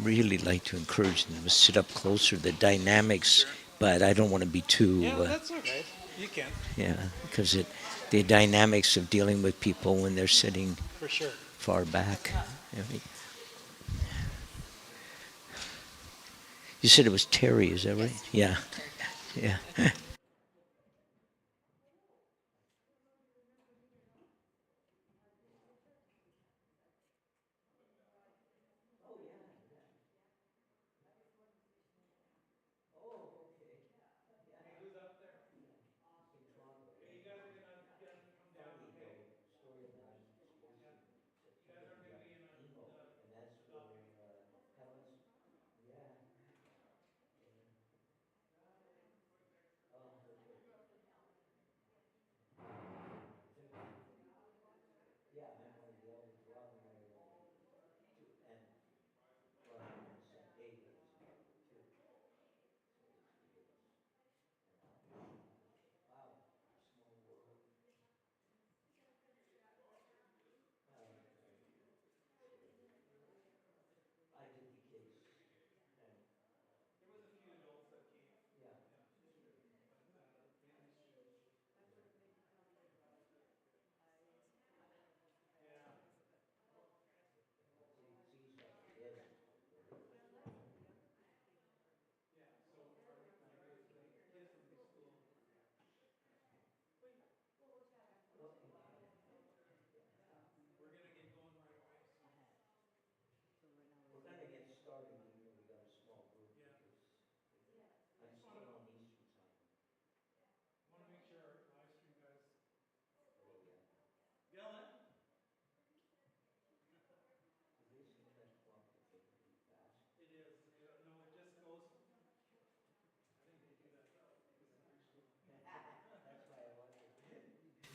really like to encourage them to sit up closer. The dynamics, but I don't want to be too. Yeah, that's okay. You can. Yeah, because the dynamics of dealing with people when they're sitting For sure. far back. You said it was Terry, is that right? Yeah, yeah.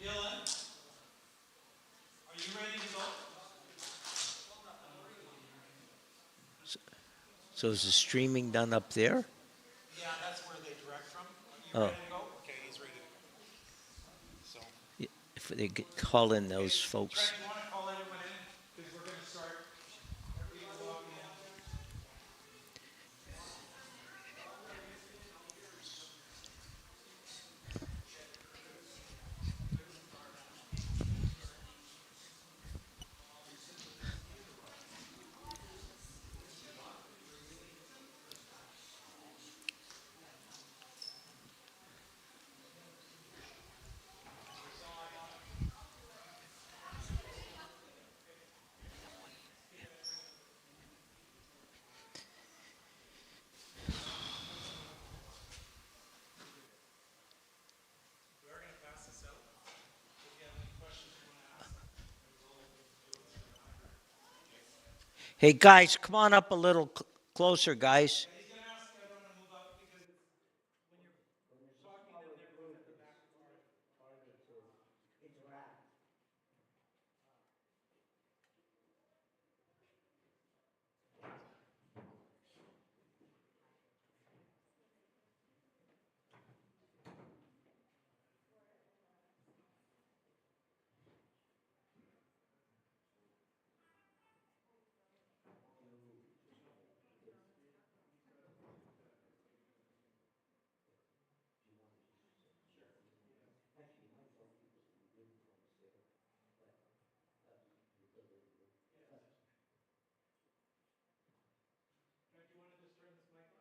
Dylan, are you ready to go? So is the streaming done up there? Yeah, that's where they direct from. You Oh, ready to go? Okay, he's ready to go. So, if they call in those folks. Trent, you want to call everyone in? Because we're going to start. People walk in. We are going to pass this out. If you have any questions you want to ask, Hey guys, come on up a little closer, guys. he's going to ask everyone to move up because when you're talking and everyone's at the back, it's hard. Trent, do you want to just turn this mic on?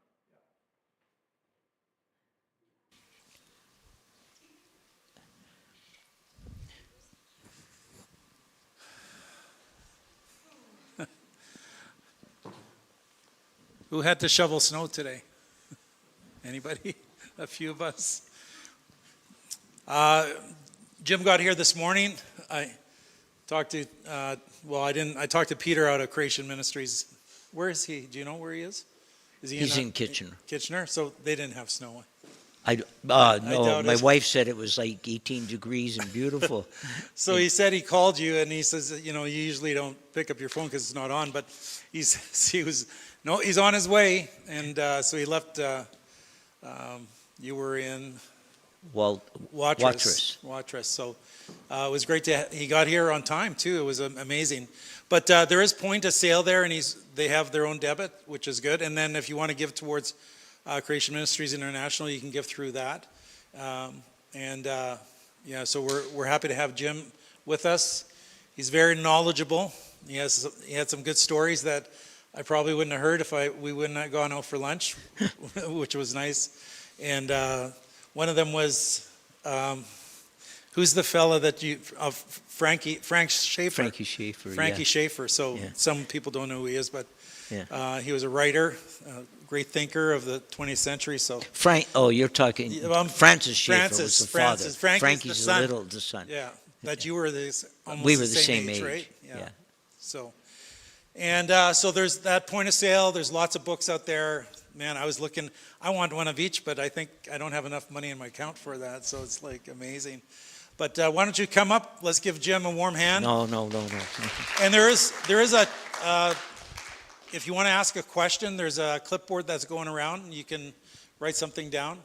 Who had to shovel snow today? Anybody? A few of us. Jim got here this morning. I talked to, I talked to Peter out of Creation Ministries. Where is he? Do you know where he is? Is he He's in Kitchener. Kitchener? So they didn't have snow. No, doubt my it. wife said it was like 18 degrees and beautiful. So he said he called you and he says, you usually don't pick up your phone because it's not on, but he's on his way. And so he left, you were in Watrous. Watrous. So it was great he got here on time too. It was amazing. But there is point of sale there, and they have their own debit, which is good. And then if you want to give towards Creation Ministries International, you can give through that. So we're happy to have Jim with us. He's very knowledgeable. He had some good stories that I probably wouldn't have heard if we wouldn't have gone out for lunch, which was nice. And one of them was, who's the fella that Frank Schaefer? Frankie Schaefer. Frankie Schaefer. So some people don't know who he is, but he was a writer, a great thinker of the 20th century. So you're talking Francis Schaefer was the father. Frankie's the son. Yeah, that you were almost we were the same age, right? Yeah. So, and so there's that point of sale. There's lots of books out there. Man, I was looking. I want one of each, but I think I don't have enough money in my account for that. So it's like amazing. But why don't you come up? Let's give Jim a warm hand. No. And there is a. If you want to ask a question, there's a clipboard that's going around, and you can write something down.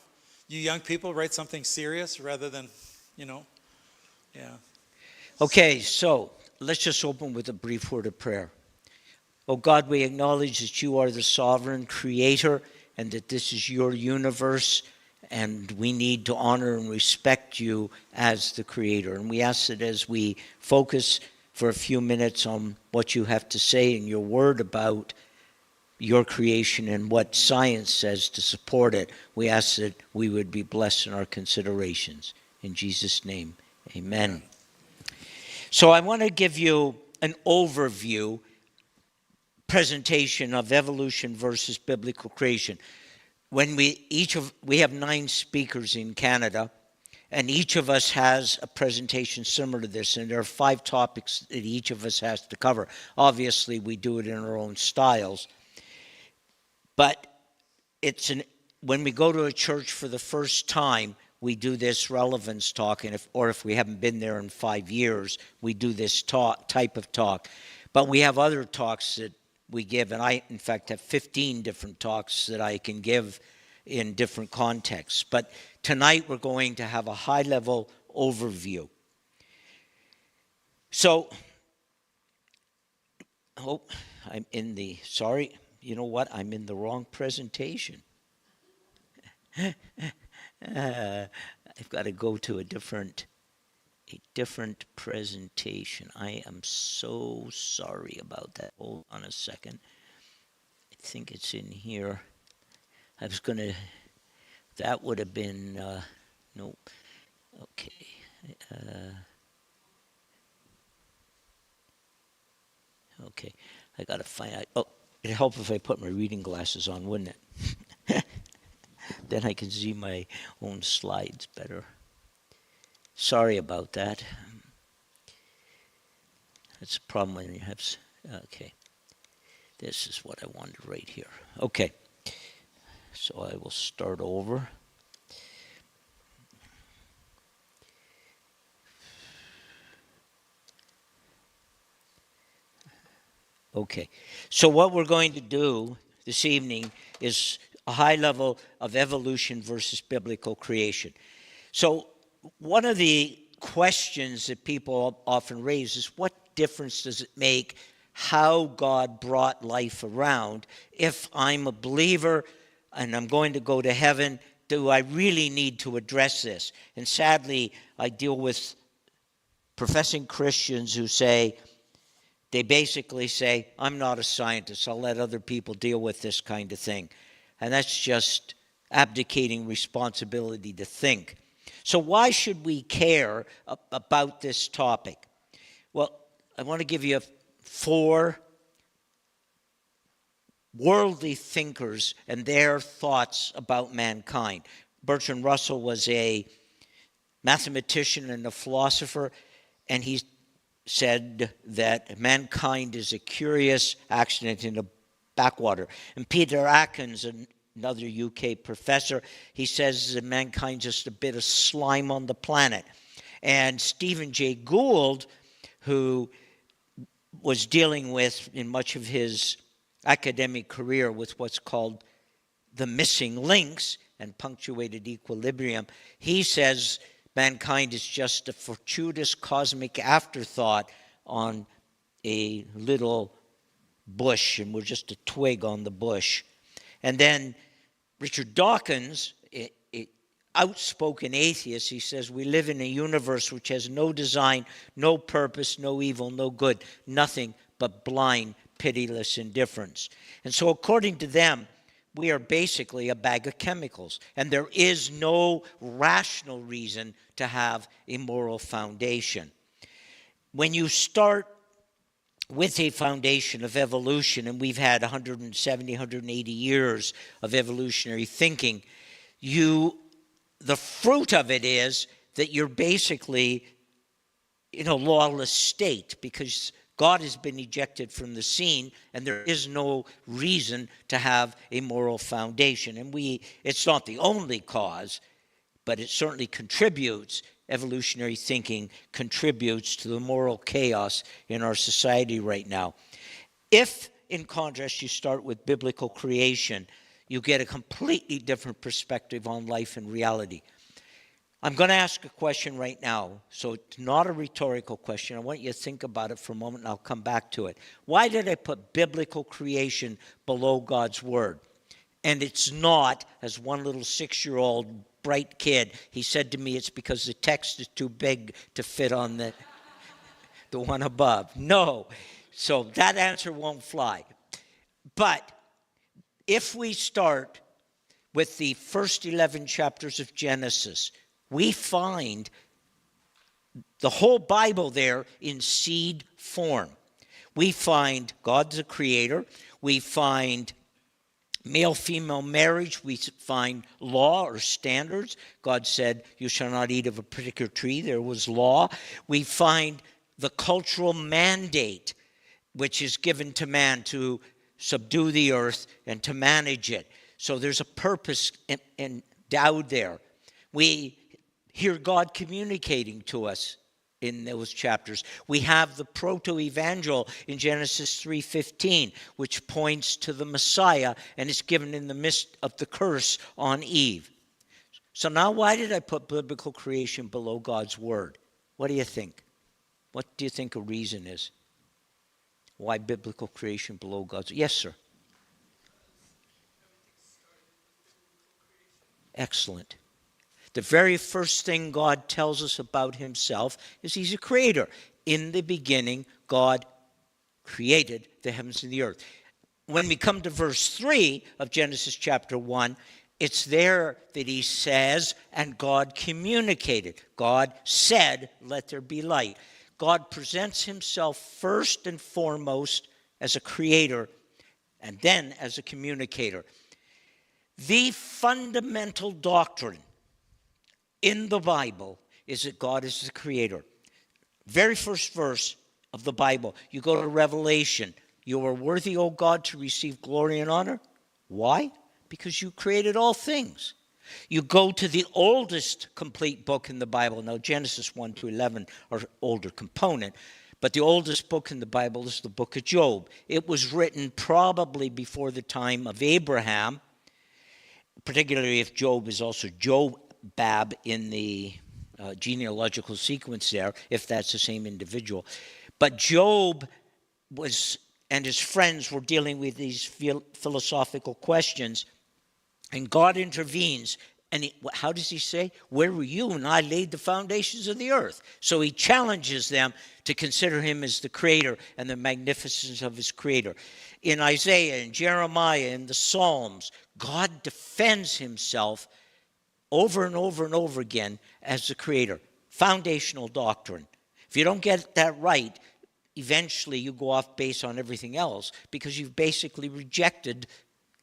You young people, write something serious rather than, yeah. Okay, so let's just open with a brief word of prayer. Oh God, we acknowledge that you are the sovereign creator and that this is your universe, and we need to honor and respect you as the creator. And we ask that as we focus for a few minutes on what you have to say in your word about your creation and what science says to support it, we ask that we would be blessed in our considerations. In Jesus' name, amen. So I want to give you an overview presentation of evolution versus biblical creation. When we have 9 speakers in Canada, and each of us has a presentation similar to this, and there are 5 topics that each of us has to cover. Obviously, we do it in our own styles, but when we go to a church for the first time, we do this relevance talk, and if we haven't been there in 5 years, we do this type of talk. But we have other talks that we give, and I, in fact, have 15 different talks that I can give in different contexts. But tonight we're going to have a high-level overview. So, I'm in the wrong presentation. I've got to go to a different presentation. I am so sorry about that. Hold on a second. I think it's in here. That would have been, nope. Okay. Okay. I got to find out. Oh, it'd help if I put my reading glasses on, wouldn't it? Then I can see my own slides better. Sorry about that. That's a problem when you have... Okay. This is what I wanted right here. Okay. So I will start over. Okay. So what we're going to do this evening is a high level of evolution versus biblical creation. So one of the questions that people often raise is, what difference does it make how God brought life around? If I'm a believer and I'm going to go to heaven, do I really need to address this? And sadly, I deal with professing Christians who they basically say, I'm not a scientist, I'll let other people deal with this kind of thing. And that's just abdicating responsibility to think. So why should we care about this topic? Well, I want to give you 4 worldly thinkers and their thoughts about mankind. Bertrand Russell was a mathematician and a philosopher, and he said that mankind is a curious accident in a backwater. And Peter Atkins, another UK professor, he says that mankind's just a bit of slime on the planet. And Stephen Jay Gould, who was dealing with, in much of his academic career, with what's called the missing links, and punctuated equilibrium. He says mankind is just a fortuitous cosmic afterthought on a little bush, and we're just a twig on the bush. And then Richard Dawkins, outspoken atheist, he says we live in a universe which has no design, no purpose, no evil, no good, nothing but blind, pitiless indifference. And so according to them, we are basically a bag of chemicals, and there is no rational reason to have a moral foundation. When you start with a foundation of evolution, and we've had 170, 180 years of evolutionary thinking, the fruit of it is that you're basically in a lawless state because God has been ejected from the scene, and there is no reason to have a moral foundation. And it's not the only cause, but it certainly contributes. Evolutionary thinking contributes to the moral chaos in our society right now. If, in contrast, you start with biblical creation, you get a completely different perspective on life and reality. I'm going to ask a question right now, so it's not a rhetorical question. I want you to think about it for a moment, and I'll come back to it. Why did I put biblical creation below God's Word? And it's not, as one little 6-year-old bright kid, he said to me, it's because the text is too big to fit on the one above. No. So that answer won't fly. But if we start with the first 11 chapters of Genesis, we find the whole Bible there in seed form. We find God the creator. We find male-female marriage. We find law or standards. God said, you shall not eat of a particular tree. There was law. We find the cultural mandate, which is given to man to subdue the earth and to manage it. So there's a purpose endowed there. We hear God communicating to us in those chapters. We have the proto-evangel in Genesis 3:15, which points to the Messiah and is given in the midst of the curse on Eve. So now why did I put biblical creation below God's Word? What do you think? What do you think a reason is? Why biblical creation below God's Word? Yes, sir. Excellent. The very first thing God tells us about himself is he's a creator. In the beginning, God created the heavens and the earth. When we come to verse 3 of Genesis chapter 1, it's there that he says, and God communicated. God said, let there be light. God presents himself first and foremost as a creator and then as a communicator. The fundamental doctrine in the Bible is that God is the creator. Very first verse of the Bible, you go to Revelation. You are worthy, O God, to receive glory and honor. Why? Because you created all things. You go to the oldest complete book in the Bible. Now, Genesis 1 to 11 are older component, but the oldest book in the Bible is the book of Job. It was written probably before the time of Abraham, particularly if Job is also Jobab in the genealogical sequence there, if that's the same individual. But Job and his friends were dealing with these philosophical questions, and God intervenes. And how does he say? Where were you when I laid the foundations of the earth? So he challenges them to consider him as the creator and the magnificence of his creator. In Isaiah and Jeremiah and the Psalms, God defends himself over and over and over again as the creator. Foundational doctrine. If you don't get that right, eventually you go off base on everything else because you've basically rejected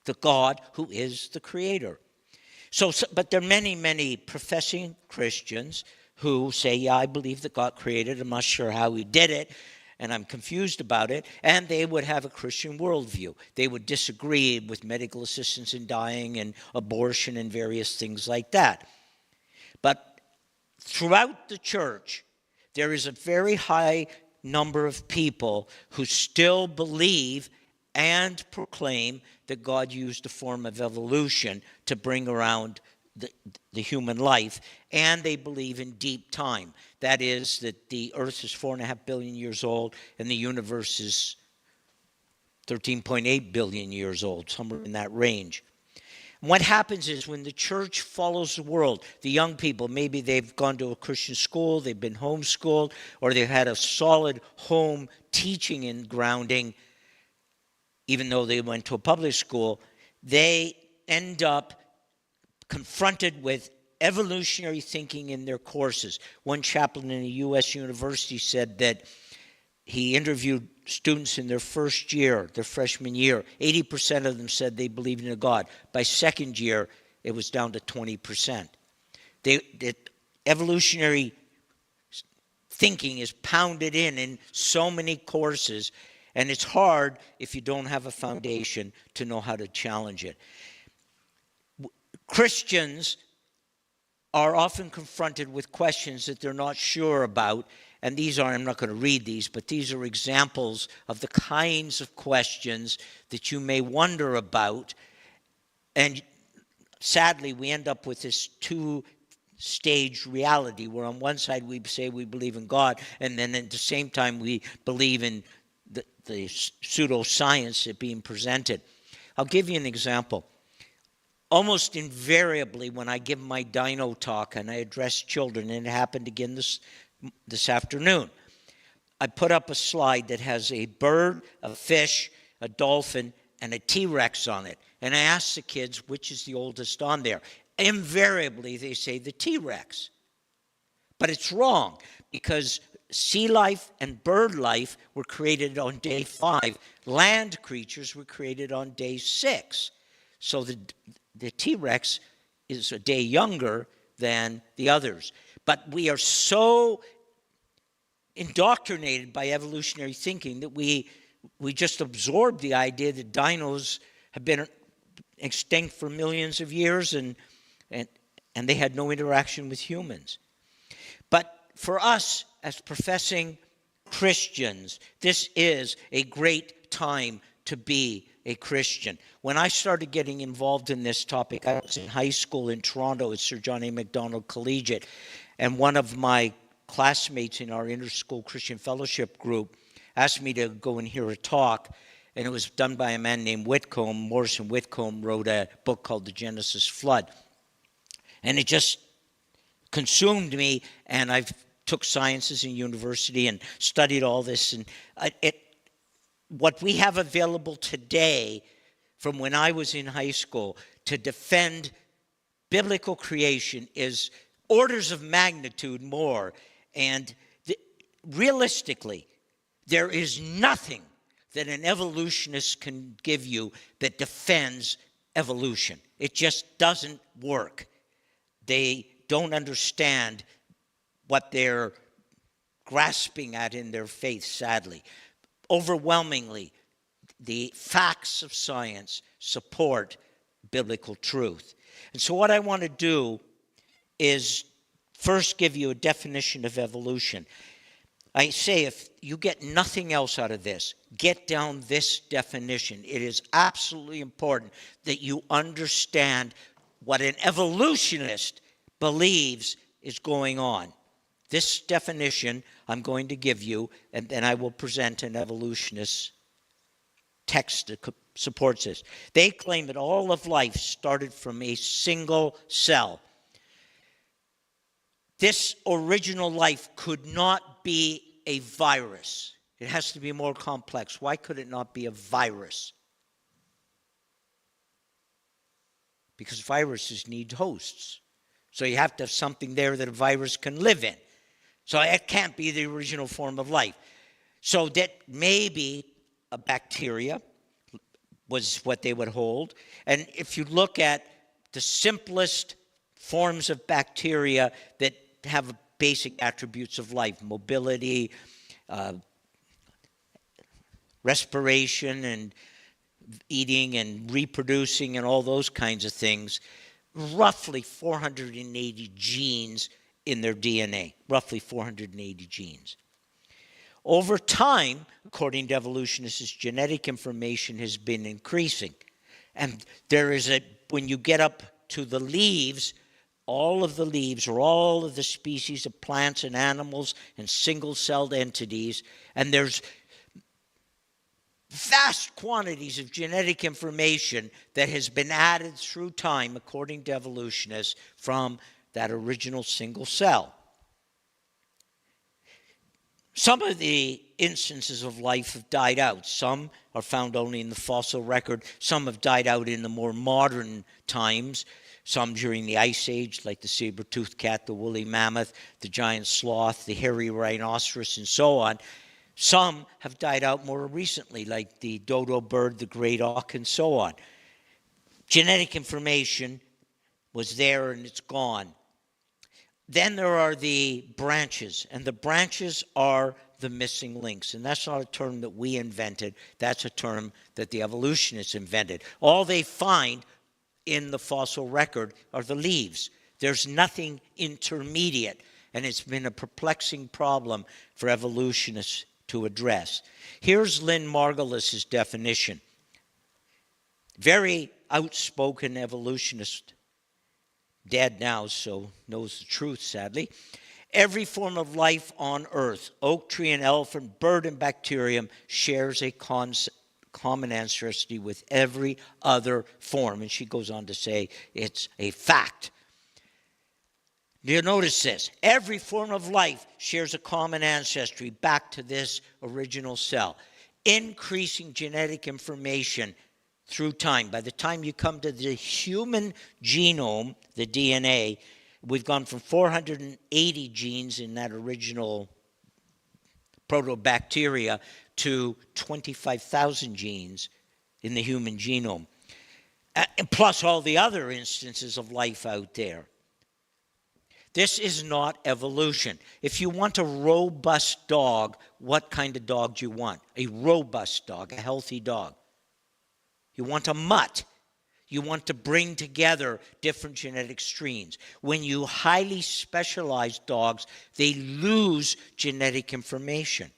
the God who is the creator. But there are many, many professing Christians who say, yeah, I believe that God created. I'm not sure how he did it, and I'm confused about it. And they would have a Christian worldview. They would disagree with medical assistance in dying and abortion and various things like that. But throughout the church, there is a very high number of people who still believe and proclaim that God used a form of evolution to bring around the human life, and they believe in deep time. That is, that the earth is 4.5 billion years old and the universe is 13.8 billion years old, somewhere in that range. And what happens is when the church follows the world, the young people, maybe they've gone to a Christian school, they've been homeschooled, or they've had a solid home teaching and grounding, even though they went to a public school, they end up confronted with evolutionary thinking in their courses. One chaplain in a U.S. university said that he interviewed students in their first year, their freshman year. 80% of them said they believed in a God. By second year, it was down to 20%. The evolutionary thinking is pounded in so many courses, and it's hard if you don't have a foundation to know how to challenge it. Christians are often confronted with questions that they're not sure about, and these are, I'm not going to read these, but these are examples of the kinds of questions that you may wonder about, and sadly we end up with this two-stage reality where on one side we say we believe in God, and then at the same time we believe in the pseudoscience that being presented. I'll give you an example. Almost invariably, when I give my dino talk and I address children, and it happened again this afternoon, I put up a slide that has a bird, a fish, a dolphin, and a T-Rex on it. And I ask the kids, which is the oldest on there? Invariably, they say the T-Rex. But it's wrong, because sea life and bird life were created on day 5. Land creatures were created on day 6. So the T-Rex is a day younger than the others. But we are so indoctrinated by evolutionary thinking that we just absorb the idea that dinos have been extinct for millions of years and they had no interaction with humans. But for us as professing Christians, this is a great time to be a Christian. When I started getting involved in this topic, I was in high school in Toronto at Sir John A. Macdonald Collegiate, and one of my classmates in our inter-school Christian fellowship group asked me to go and hear a talk, and it was done by a man named Whitcomb. Morrison Whitcomb wrote a book called The Genesis Flood, and it just consumed me, and I took sciences in university and studied all this, and what we have available today from when I was in high school to defend biblical creation is orders of magnitude more. And realistically, there is nothing that an evolutionist can give you that defends evolution. It just doesn't work. They don't understand what they're grasping at in their faith, sadly. Overwhelmingly, the facts of science support biblical truth. And so what I want to do is first give you a definition of evolution. I say if you get nothing else out of this, get down this definition. It is absolutely important that you understand what an evolutionist believes is going on. This definition I'm going to give you, and then I will present an evolutionist text that supports this. They claim that all of life started from a single cell. This original life could not be a virus. It has to be more complex. Why could it not be a virus? Because viruses need hosts. So you have to have something there that a virus can live in. So it can't be the original form of life. So that maybe a bacteria was what they would hold. And if you look at the simplest forms of bacteria that have basic attributes of life, mobility, respiration, and eating and reproducing and all those kinds of things, roughly 480 genes in their DNA, roughly 480 genes. Over time, according to evolutionists, genetic information has been increasing. And there is when you get up to the leaves, all of the leaves or all of the species of plants and animals and single-celled entities, and there's vast quantities of genetic information that has been added through time, according to evolutionists, from that original single cell. Some of the instances of life have died out. Some are found only in the fossil record. Some have died out in the more modern times. Some during the Ice Age, like the saber-toothed cat, the woolly mammoth, the giant sloth, the hairy rhinoceros, and so on. Some have died out more recently, like the dodo bird, the great auk, and so on. Genetic information was there and it's gone. Then there are the branches, and the branches are the missing links. And that's not a term that we invented. That's a term that the evolutionists invented. All they find in the fossil record are the leaves. There's nothing intermediate, and it's been a perplexing problem for evolutionists to address. Here's Lynn Margulis's definition. Very outspoken evolutionist, dead now, so knows the truth, sadly. Every form of life on Earth, oak tree and elephant, bird and bacterium, shares a common ancestry with every other form. And she goes on to say it's a fact. Do you notice this? Every form of life shares a common ancestry back to this original cell. Increasing genetic information through time. By the time you come to the human genome, the DNA, we've gone from 480 genes in that original protobacteria to 25,000 genes in the human genome, plus all the other instances of life out there. This is not evolution. If you want a robust dog, what kind of dog do you want? A robust dog, a healthy dog. You want a mutt. You want to bring together different genetic strains. When you highly specialize dogs, they lose genetic information.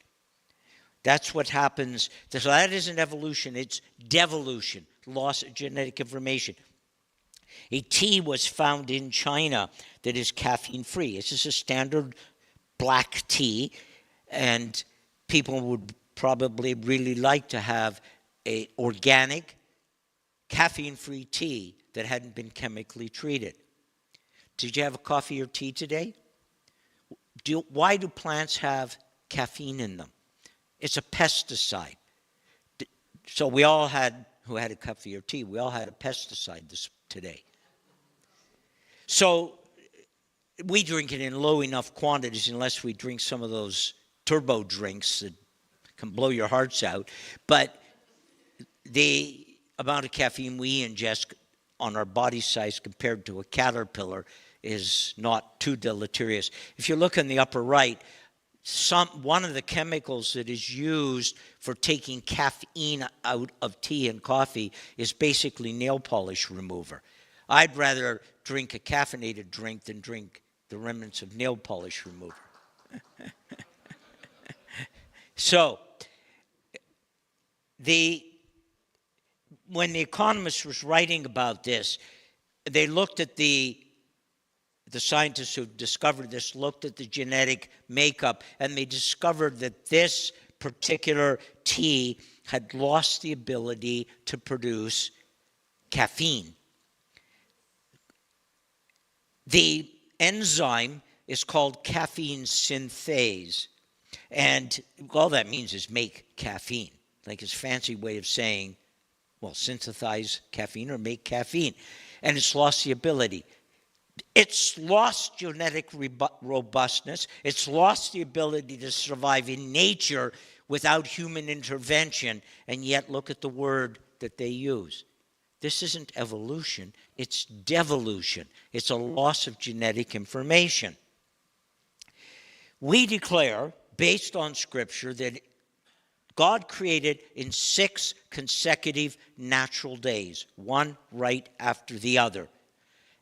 That's what happens. So that isn't evolution, it's devolution, loss of genetic information. A tea was found in China that is caffeine-free. This is a standard black tea, and people would probably really like to have an organic, caffeine-free tea that hadn't been chemically treated. Did you have a coffee or tea today? Why do plants have caffeine in them? It's a pesticide. So we all had, who had a coffee or tea, we all had a pesticide today. So we drink it in low enough quantities unless we drink some of those turbo drinks that can blow your hearts out. But the amount of caffeine we ingest on our body size compared to a caterpillar is not too deleterious. If you look in the upper right, one of the chemicals that is used for taking caffeine out of tea and coffee is basically nail polish remover. I'd rather drink a caffeinated drink than drink the remnants of nail polish remover. So, when The Economist was writing about this, they looked at the scientists who discovered this, looked at the genetic makeup, and they discovered that this particular tea had lost the ability to produce caffeine. The enzyme is called caffeine synthase, and all that means is make caffeine, like it's a fancy way of saying, well, synthesize caffeine or make caffeine, and it's lost the ability. It's lost genetic robustness. It's lost the ability to survive in nature without human intervention, and yet look at the word that they use. This isn't evolution, it's devolution. It's a loss of genetic information. We declare, based on Scripture, that God created in 6 consecutive natural days, one right after the other.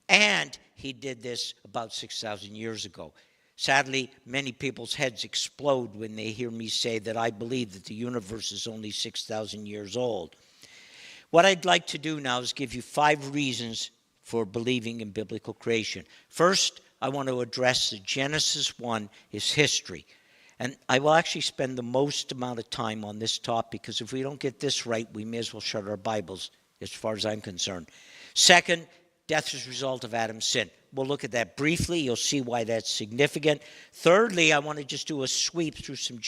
And he did this about 6,000 years ago. Sadly, many people's heads explode when they hear me say that I believe that the universe is only 6,000 years old. What I'd like to do now is give you 5 reasons for believing in biblical creation. First, I want to address that Genesis 1 is history. And I will actually spend the most amount of time on this topic, because if we don't get this right, we may as well shut our Bibles, as far as I'm concerned. Second, death is a result of Adam's sin. We'll look at that briefly. You'll see why that's significant. Thirdly, I want to just do a sweep through some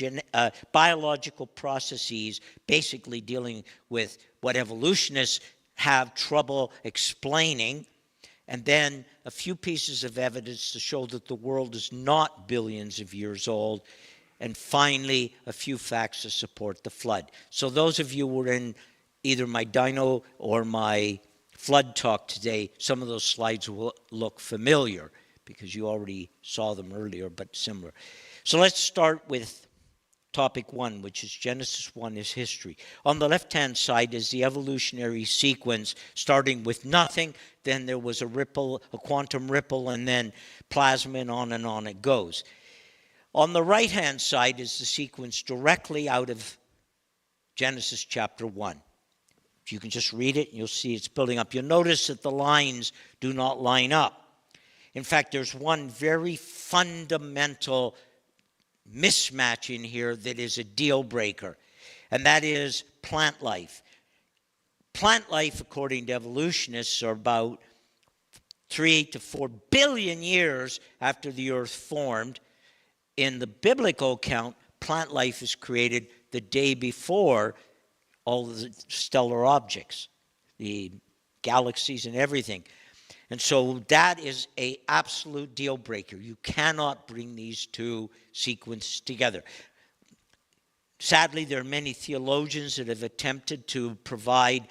biological processes, basically dealing with what evolutionists have trouble explaining. And then a few pieces of evidence to show that the world is not billions of years old. And finally, a few facts to support the flood. So those of you who were in either my dino or my flood talk today, some of those slides will look familiar because you already saw them earlier, but similar. So let's start with topic 1, which is Genesis 1 is history. On the left-hand side is the evolutionary sequence, starting with nothing, then there was a ripple, a quantum ripple, and then plasma, and on it goes. On the right-hand side is the sequence directly out of Genesis chapter 1. You can just read it, and you'll see it's building up. You'll notice that the lines do not line up. In fact, there's one very fundamental mismatch in here that is a deal breaker, and that is plant life. Plant life, according to evolutionists, are about 3 to 4 billion years after the earth formed. In the biblical account, plant life is created the day before all of the stellar objects, the galaxies and everything. And so that is an absolute deal breaker. You cannot bring these two sequences together. Sadly, there are many theologians that have attempted to provide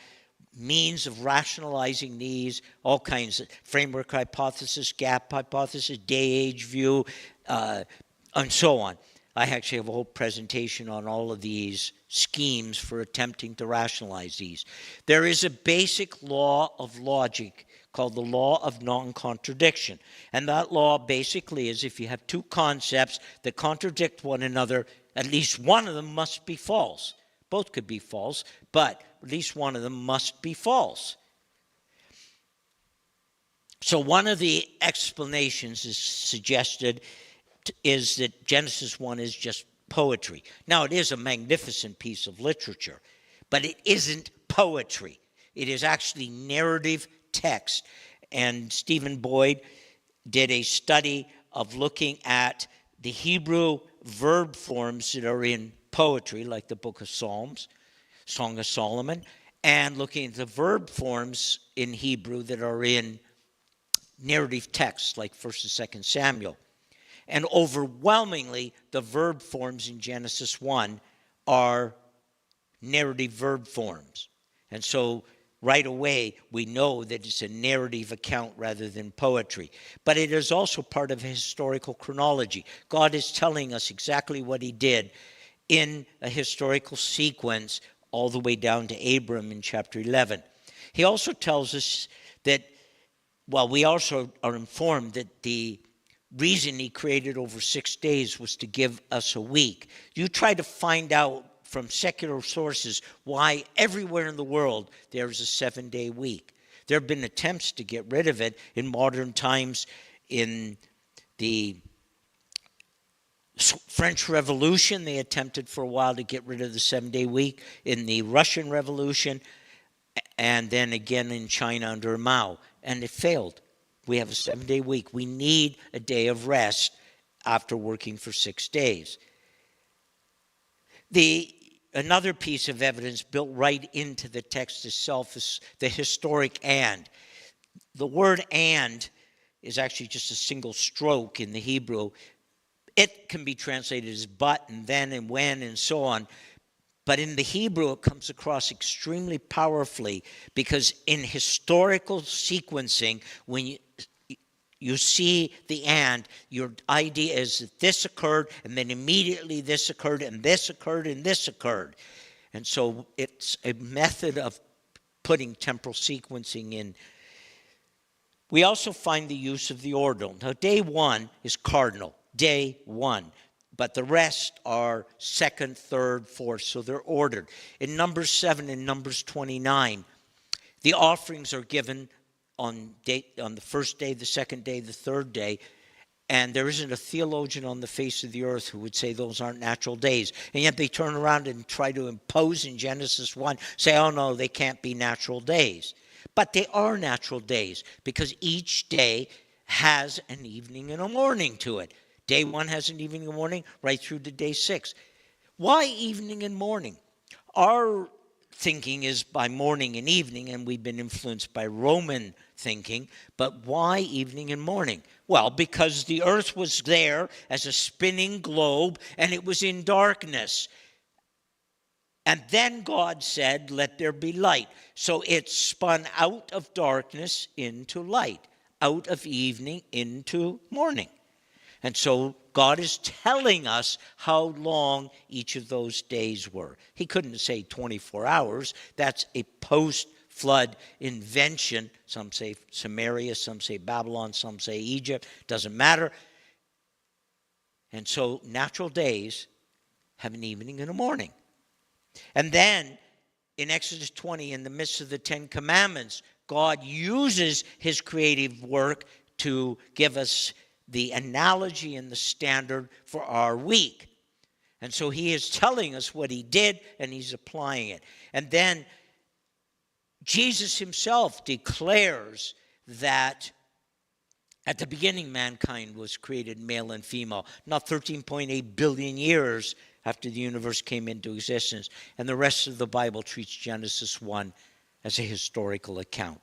means of rationalizing these, all kinds of framework hypothesis, gap hypothesis, day-age view, and so on. I actually have a whole presentation on all of these schemes for attempting to rationalize these. There is a basic law of logic called the law of non-contradiction. And that law basically is if you have two concepts that contradict one another, at least one of them must be false. Both could be false, but at least one of them must be false. So one of the explanations is suggested is that Genesis 1 is just poetry. Now, it is a magnificent piece of literature, but it isn't poetry. It is actually narrative text. And Stephen Boyd did a study of looking at the Hebrew verb forms that are in poetry, like the book of Psalms, Song of Solomon, and looking at the verb forms in Hebrew that are in narrative texts, like 1st and 2nd Samuel. And overwhelmingly, the verb forms in Genesis 1 are narrative verb forms. And so right away, we know that it's a narrative account rather than poetry. But it is also part of a historical chronology. God is telling us exactly what he did in a historical sequence all the way down to Abram in chapter 11. He also tells us that, well, we also are informed that the reason he created over 6 days was to give us a week. You try to find out from secular sources why everywhere in the world there is a 7-day week. There have been attempts to get rid of it in modern times. In the French Revolution, they attempted for a while to get rid of the 7-day week. In the Russian Revolution, and then again in China under Mao, and it failed. We have a 7-day week. We need a day of rest after working for 6 days. Another piece of evidence built right into the text itself is the historic and. The word and is actually just a single stroke in the Hebrew. It can be translated as but and then and when and so on. But in the Hebrew, it comes across extremely powerfully because in historical sequencing, when you see the and, your idea is that this occurred, and then immediately this occurred, and this occurred, and this occurred. And so it's a method of putting temporal sequencing in. We also find the use of the ordinal. Now, day 1 is cardinal, day 1. But the rest are 2nd, 3rd, 4th, so they're ordered. In Numbers 7 and Numbers 29, the offerings are given on the first day, the second day, the third day. And there isn't a theologian on the face of the earth who would say those aren't natural days. And yet they turn around and try to impose in Genesis 1, say, oh no, they can't be natural days. But they are natural days because each day has an evening and a morning to it. Day 1 has an evening and morning right through to day 6. Why evening and morning? Our thinking is by morning and evening, and we've been influenced by Roman thinking. But why evening and morning? Well, because the earth was there as a spinning globe, and it was in darkness. And then God said, let there be light. So it spun out of darkness into light, out of evening into morning. And so God is telling us how long each of those days were. He couldn't say 24 hours. That's a post-flood invention. Some say Samaria, some say Babylon, some say Egypt. Doesn't matter. And so natural days have an evening and a morning. And then in Exodus 20, in the midst of the 10 Commandments, God uses his creative work to give us the analogy and the standard for our week. And so he is telling us what he did, and he's applying it. And then Jesus himself declares that at the beginning mankind was created male and female, not 13.8 billion years after the universe came into existence. And the rest of the Bible treats Genesis 1 as a historical account.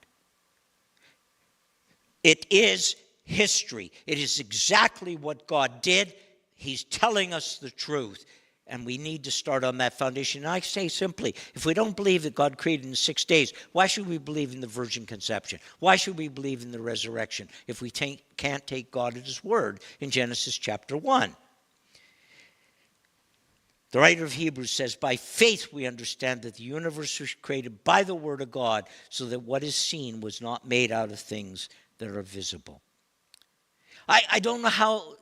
It is history. It is exactly what God did. He's telling us the truth. And we need to start on that foundation. And I say simply, if we don't believe that God created in 6 days, why should we believe in the virgin conception? Why should we believe in the resurrection if we can't take God at his word in Genesis chapter 1? The writer of Hebrews says, by faith we understand that the universe was created by the word of God, so that what is seen was not made out of things that are visible. I don't know how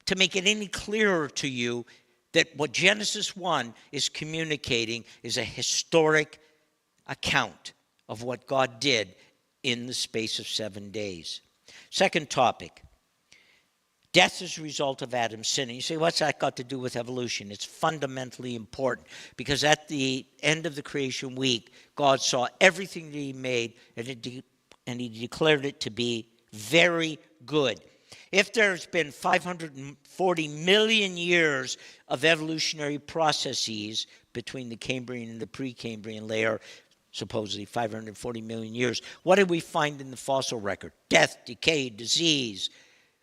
to make it any clearer to you that what Genesis 1 is communicating is a historic account of what God did in the space of 7 days. Second topic, death is a result of Adam's sin. And you say, what's that got to do with evolution? It's fundamentally important because at the end of the creation week, God saw everything that he made and he declared it to be very good. If there's been 540 million years of evolutionary processes between the Cambrian and the Precambrian layer, supposedly 540 million years, what did we find in the fossil record? Death, decay, disease,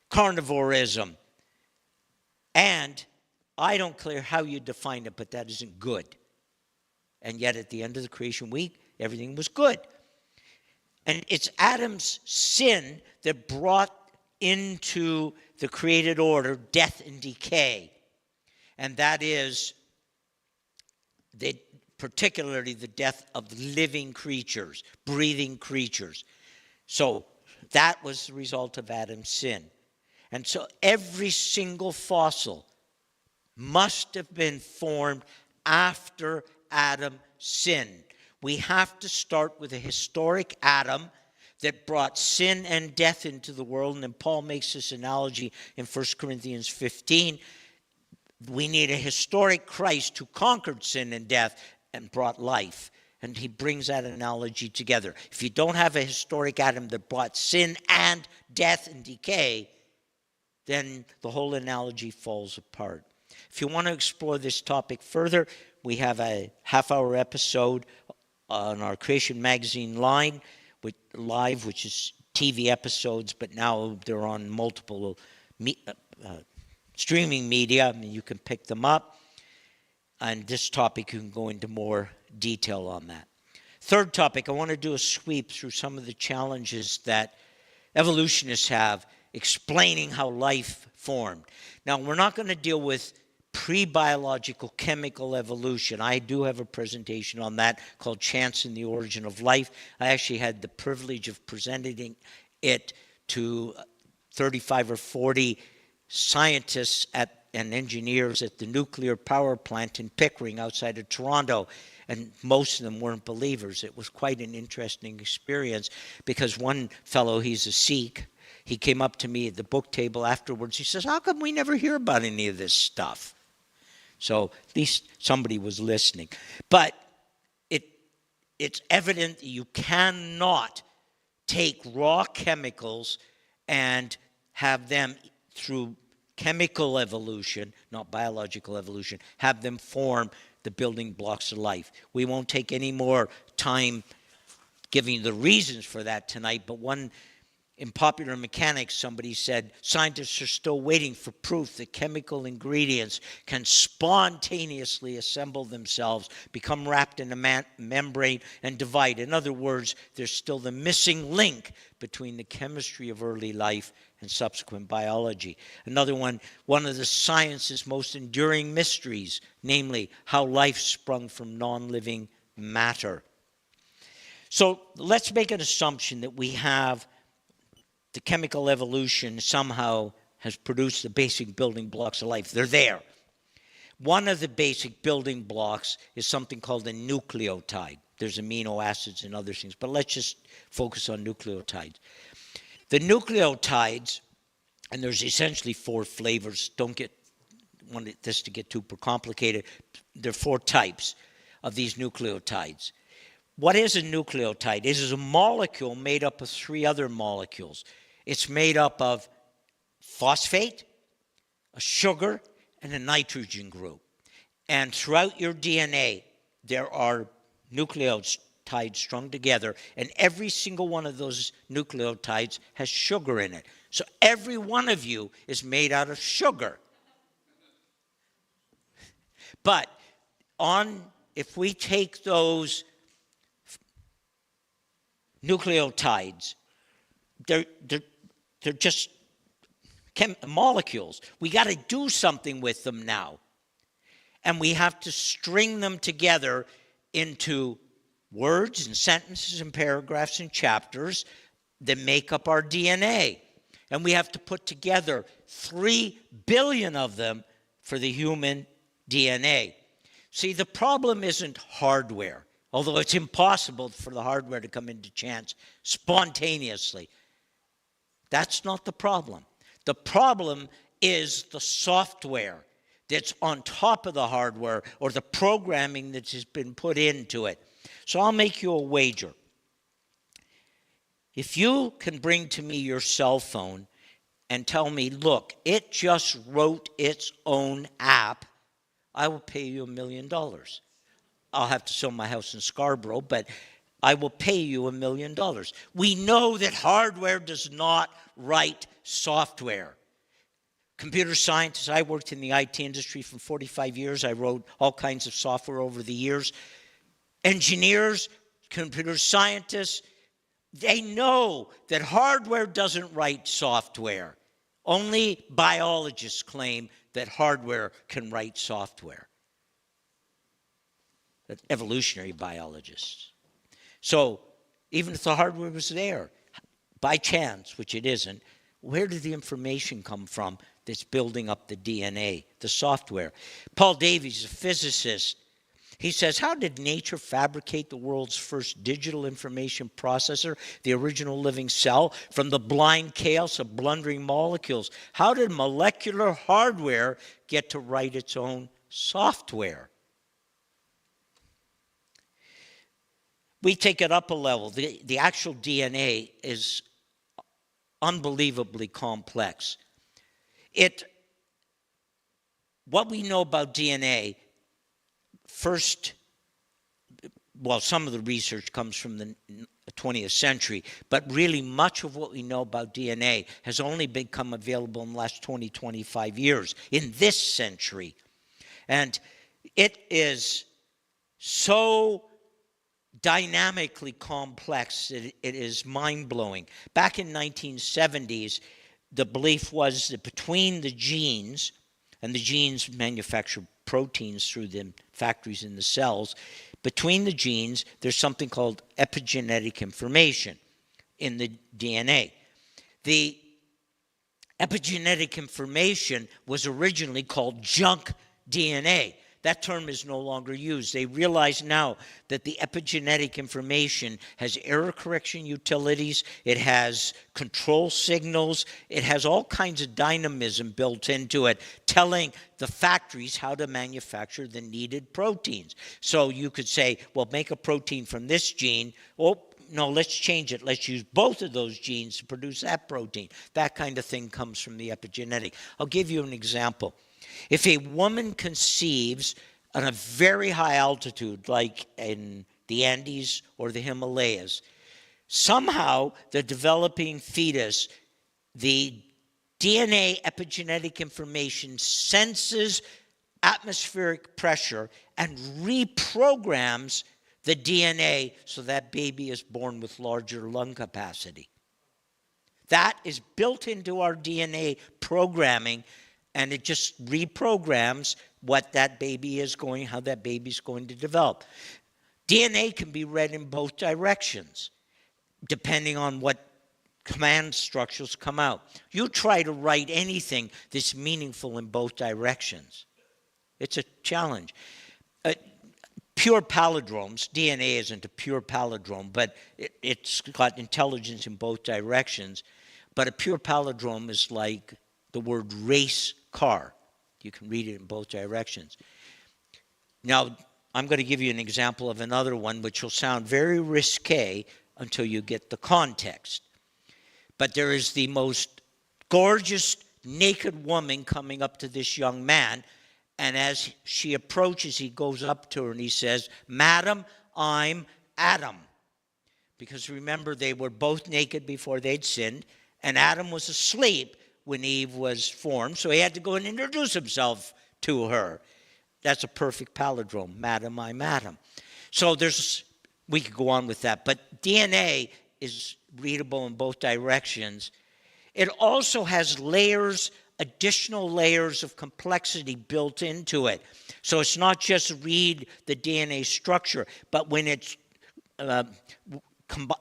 carnivorism. And I don't care how you define it, but that isn't good. And yet at the end of the creation week, everything was good. And it's Adam's sin that brought into the created order death and decay. And that is particularly the death of living creatures, breathing creatures. So that was the result of Adam's sin. And so every single fossil must have been formed after Adam sinned. We have to start with a historic Adam that brought sin and death into the world. And then Paul makes this analogy in 1 Corinthians 15. We need a historic Christ who conquered sin and death and brought life. And he brings that analogy together. If you don't have a historic Adam that brought sin and death and decay, then the whole analogy falls apart. If you want to explore this topic further, we have a half-hour episode on our Creation Magazine line, live, which is TV episodes, but now they're on multiple streaming media. I mean, you can pick them up. And this topic, you can go into more detail on that. Third topic, I want to do a sweep through some of the challenges that evolutionists have explaining how life formed. Now, we're not going to deal with pre-biological chemical evolution. I do have a presentation on that called Chance in the Origin of Life. I actually had the privilege of presenting it to 35 or 40 scientists at and engineers at the nuclear power plant in Pickering outside of Toronto, and most of them weren't believers. It was quite an interesting experience because one fellow, he's a Sikh, he came up to me at the book table afterwards. He says, how come we never hear about any of this stuff? So at least somebody was listening. But it's evident that you cannot take raw chemicals and have them, through chemical evolution, not biological evolution, have them form the building blocks of life. We won't take any more time giving the reasons for that tonight, but one, in Popular Mechanics, somebody said, scientists are still waiting for proof that chemical ingredients can spontaneously assemble themselves, become wrapped in a membrane, and divide. In other words, there's still the missing link between the chemistry of early life and subsequent biology. Another one of the science's most enduring mysteries, namely how life sprung from non-living matter. So let's make an assumption that we have the chemical evolution somehow has produced the basic building blocks of life. They're there. One of the basic building blocks is something called a nucleotide. There's amino acids and other things, but let's just focus on nucleotides. The nucleotides, and there's essentially 4 flavors. Don't want this to get too complicated. There are 4 types of these nucleotides. What is a nucleotide? It is a molecule made up of 3 other molecules. It's made up of phosphate, a sugar, and a nitrogen group. And throughout your DNA, there are nucleotides strung together, and every single one of those nucleotides has sugar in it. So every one of you is made out of sugar. But if we take those nucleotides, they're just molecules. We got to do something with them now. And we have to string them together into words and sentences and paragraphs and chapters that make up our DNA. And we have to put together 3 billion of them for the human DNA. See, the problem isn't hardware, although it's impossible for the hardware to come into chance spontaneously. That's not the problem. The problem is the software that's on top of the hardware or the programming that has been put into it. So I'll make you a wager. If you can bring to me your cell phone and tell me, look, it just wrote its own app, I will pay you $1 million. I'll have to sell my house in Scarborough, but I will pay you $1 million. We know that hardware does not write software. Computer scientists, I worked in the IT industry for 45 years. I wrote all kinds of software over the years. Engineers, computer scientists, they know that hardware doesn't write software. Only biologists claim that hardware can write software. Evolutionary biologists. So even if the hardware was there, by chance, which it isn't, where did the information come from that's building up the DNA, the software? Paul Davies, a physicist, he says, how did nature fabricate the world's first digital information processor, the original living cell, from the blind chaos of blundering molecules? How did molecular hardware get to write its own software? We take it up a level. The actual DNA is unbelievably complex. What we know about DNA, first, well, some of the research comes from the 20th century, but really much of what we know about DNA has only become available in the last 20, 25 years, in this century. And it is so dynamically complex, it is mind-blowing. Back in 1970s, the belief was that between the genes, and the genes manufacture proteins through the factories in the cells, between the genes, there's something called epigenetic information in the DNA. Epigenetic information was originally called junk DNA. That term is no longer used. They realize now that the epigenetic information has error correction utilities, it has control signals, it has all kinds of dynamism built into it, telling the factories how to manufacture the needed proteins. So you could say, well, make a protein from this gene. Oh, no, let's change it. Let's use both of those genes to produce that protein. That kind of thing comes from the epigenetic. I'll give you an example. If a woman conceives at a very high altitude, like in the Andes or the Himalayas, somehow the developing fetus, the DNA epigenetic information senses atmospheric pressure and reprograms the DNA so that baby is born with larger lung capacity. That is built into our DNA programming, and it just reprograms what that baby is going, how that baby's going to develop. DNA can be read in both directions, depending on what command structures come out. You try to write anything that's meaningful in both directions. It's a challenge. Pure palindromes, DNA isn't a pure palindrome, but it's got intelligence in both directions. But a pure palindrome is like the word race car. You can read it in both directions. Now, I'm going to give you an example of another one, which will sound very risque until you get the context. But there is the most gorgeous naked woman coming up to this young man, and as she approaches, he goes up to her and he says, "Madam, I'm Adam." Because remember, they were both naked before they'd sinned, and Adam was asleep when Eve was formed, so he had to go and introduce himself to her. That's a perfect palindrome. Madam, I'm Adam. So we could go on with that, but DNA is readable in both directions. It also has additional layers of complexity built into it. So it's not just read the DNA structure, but when it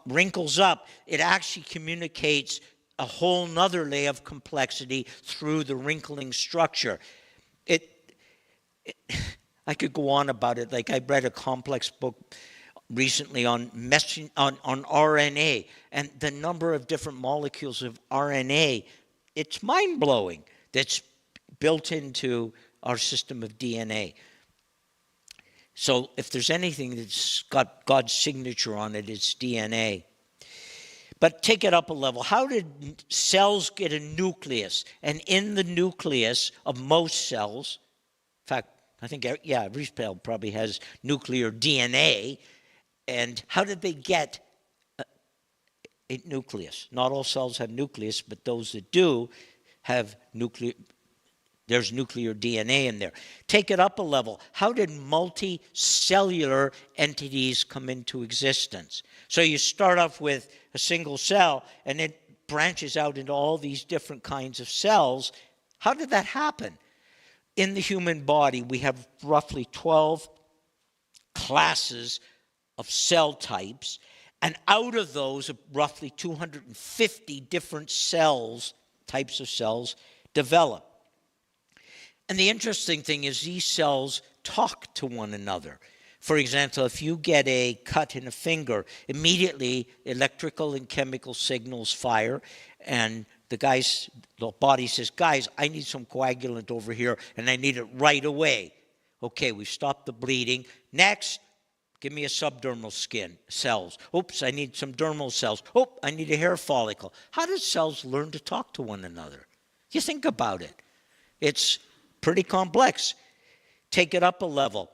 wrinkles up, it actually communicates a whole nother layer of complexity through the wrinkling structure. I could go on about it. Like I read a complex book recently on RNA, and the number of different molecules of RNA, it's mind-blowing, that's built into our system of DNA. So if there's anything that's got God's signature on it, it's DNA. But take it up a level. How did cells get a nucleus? And in the nucleus of most cells, in fact, I think, every cell probably has nuclear DNA. And how did they get a nucleus? Not all cells have nucleus, but those that do have there's nuclear DNA in there. Take it up a level. How did multicellular entities come into existence? So you start off with a single cell, and it branches out into all these different kinds of cells. How did that happen? In the human body, we have roughly 12 classes of cell types, and out of those, roughly 250 different types of cells develop. And the interesting thing is these cells talk to one another. For example, if you get a cut in a finger, immediately electrical and chemical signals fire, and the body says, "Guys, I need some coagulant over here, and I need it right away." Okay, we've stopped the bleeding. Next, give me a subdermal skin cells. Oops, I need some dermal cells. Oh, I need a hair follicle. How do cells learn to talk to one another? You think about it. It's pretty complex. Take it up a level.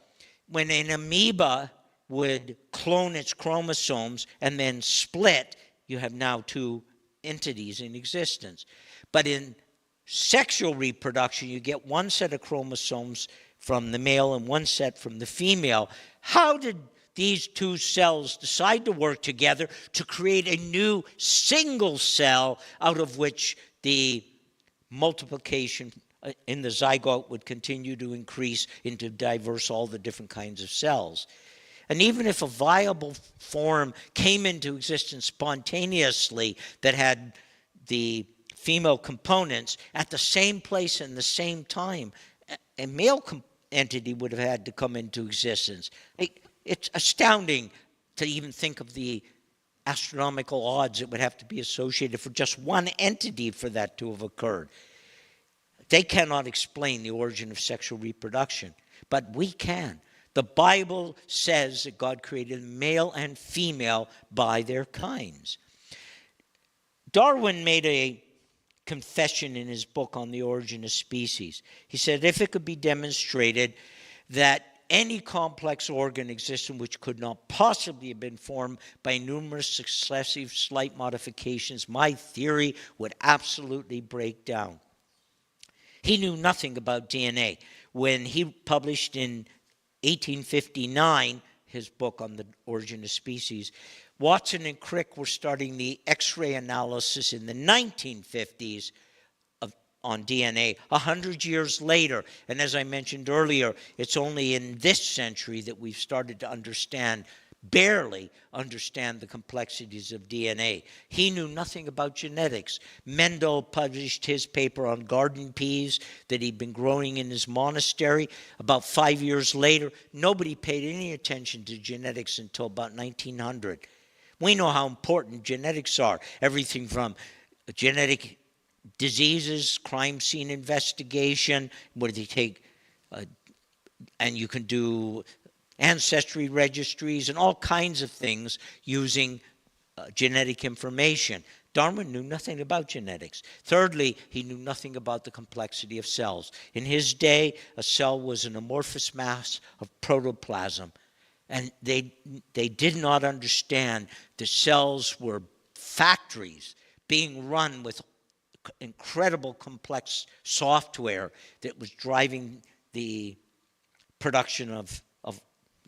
When an amoeba would clone its chromosomes and then split, you have now two entities in existence. But in sexual reproduction, you get one set of chromosomes from the male and one set from the female. How did these two cells decide to work together to create a new single cell out of which the multiplication in the zygote would continue to increase into all the different kinds of cells? And even if a viable form came into existence spontaneously that had the female components at the same place and the same time, a male entity would have had to come into existence. It's astounding to even think of the astronomical odds that would have to be associated for just one entity for that to have occurred. They cannot explain the origin of sexual reproduction, but we can. The Bible says that God created male and female by their kinds. Darwin made a confession in his book on the origin of species. He said, if it could be demonstrated that any complex organ existed which could not possibly have been formed by numerous successive slight modifications, my theory would absolutely break down. He knew nothing about DNA. When he published in 1859 his book on the origin of species, Watson and Crick were starting the X-ray analysis in the 1950s on DNA 100 years later. And as I mentioned earlier, it's only in this century that we've started to barely understand the complexities of DNA. He knew nothing about genetics. Mendel published his paper on garden peas that he'd been growing in his monastery. About 5 years later, nobody paid any attention to genetics until about 1900. We know how important genetics are. Everything from genetic diseases, crime scene investigation, where they take, and you can do ancestry registries and all kinds of things using genetic information. Darwin knew nothing about genetics. Thirdly, he knew nothing about the complexity of cells. In his day, a cell was an amorphous mass of protoplasm, and they did not understand the cells were factories being run with incredible complex software that was driving the production of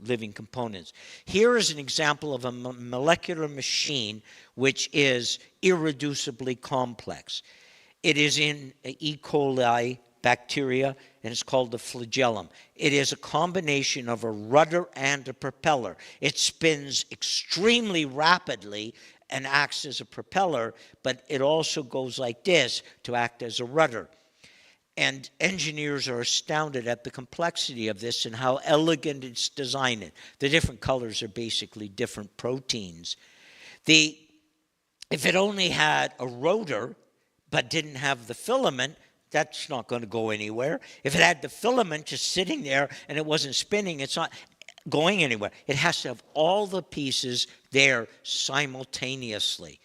living components. Here is an example of a molecular machine which is irreducibly complex. It is in E. coli bacteria, and it's called the flagellum. It is a combination of a rudder and a propeller. It spins extremely rapidly and acts as a propeller, but it also goes like this to act as a rudder. And engineers are astounded at the complexity of this and how elegant it's designed. The different colors are basically different proteins. If it only had a rotor but didn't have the filament, that's not going to go anywhere. If it had the filament just sitting there and it wasn't spinning, it's not going anywhere. It has to have all the pieces there simultaneously.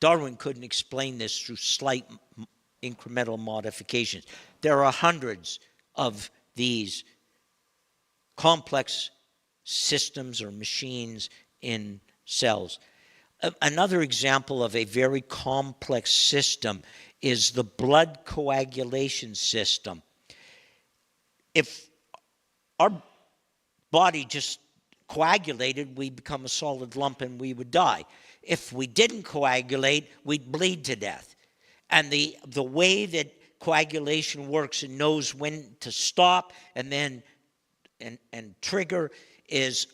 Darwin couldn't explain this through slight incremental modifications. There are hundreds of these complex systems or machines in cells. Another example of a very complex system is the blood coagulation system. If our body just coagulated, we'd become a solid lump and we would die. If we didn't coagulate, we'd bleed to death. And the way that coagulation works and knows when to stop and then and trigger is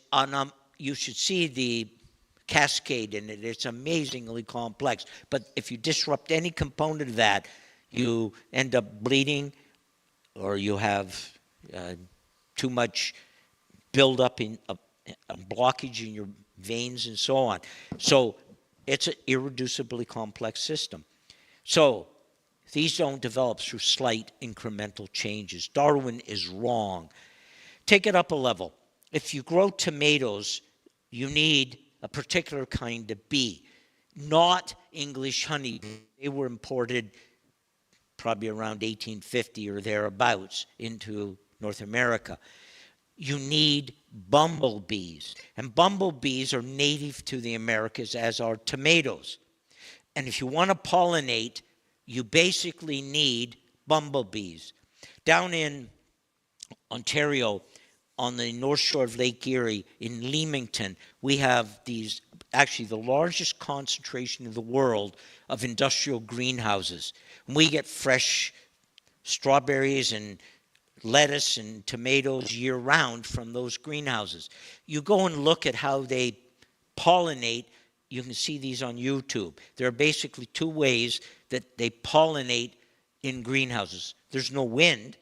you should see the cascade in it. It's amazingly complex. But if you disrupt any component of that, you end up bleeding, or you have too much buildup in a blockage in your veins and so on. So it's an irreducibly complex system. So these don't develop through slight incremental changes. Darwin is wrong. Take it up a level. If you grow tomatoes, you need a particular kind of bee, not English honey. They were imported probably around 1850 or thereabouts into North America. You need bumblebees, and bumblebees are native to the Americas, as are tomatoes. And if you want to pollinate, you basically need bumblebees. Down in Ontario, on the north shore of Lake Erie, in Leamington, we have actually the largest concentration in the world of industrial greenhouses. And we get fresh strawberries and lettuce and tomatoes year-round from those greenhouses. You go and look at how they pollinate you can see these on YouTube. There are basically two ways that they pollinate in greenhouses. There's no wind.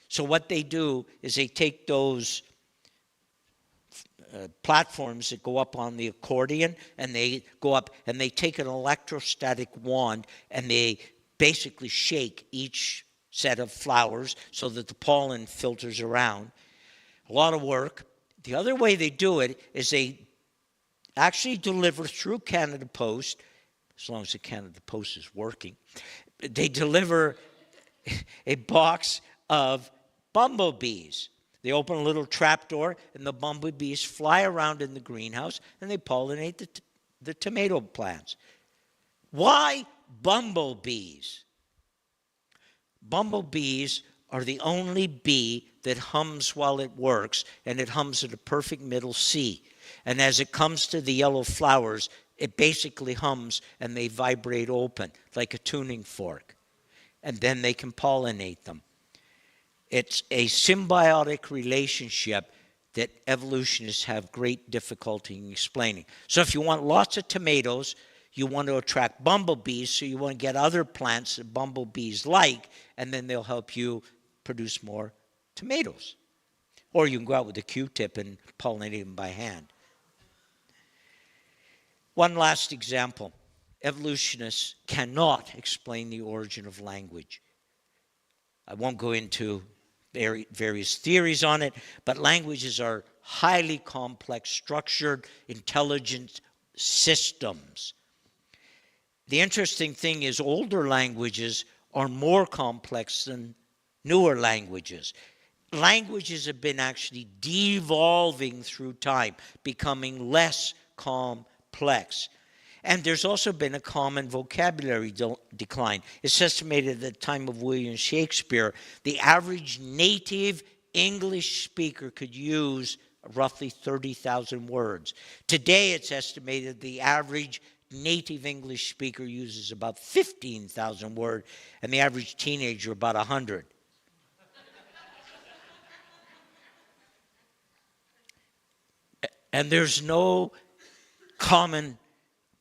So what they do is they take those platforms that go up on the accordion, and they go up and they take an electrostatic wand and they basically shake each set of flowers so that the pollen filters around. A lot of work. The other way they do it is they actually deliver through Canada Post, as long as the Canada Post is working, they deliver a box of bumblebees. They open a little trapdoor, and the bumblebees fly around in the greenhouse, and they pollinate the tomato plants. Why bumblebees? Bumblebees are the only bee that hums while it works, and it hums at a perfect middle C. And as it comes to the yellow flowers, it basically hums, and they vibrate open like a tuning fork. And then they can pollinate them. It's a symbiotic relationship that evolutionists have great difficulty in explaining. So if you want lots of tomatoes, you want to attract bumblebees, so you want to get other plants that bumblebees like, and then they'll help you produce more tomatoes. Or you can go out with a Q-tip and pollinate them by hand. One last example. Evolutionists cannot explain the origin of language. I won't go into various theories on it, but languages are highly complex, structured, intelligent systems. The interesting thing is older languages are more complex than newer languages. Languages have been actually devolving through time, becoming less complex. And there's also been a common vocabulary decline. It's estimated at the time of William Shakespeare, the average native English speaker could use roughly 30,000 words. Today, it's estimated the average native English speaker uses about 15,000 words, and the average teenager about 100. And there's no common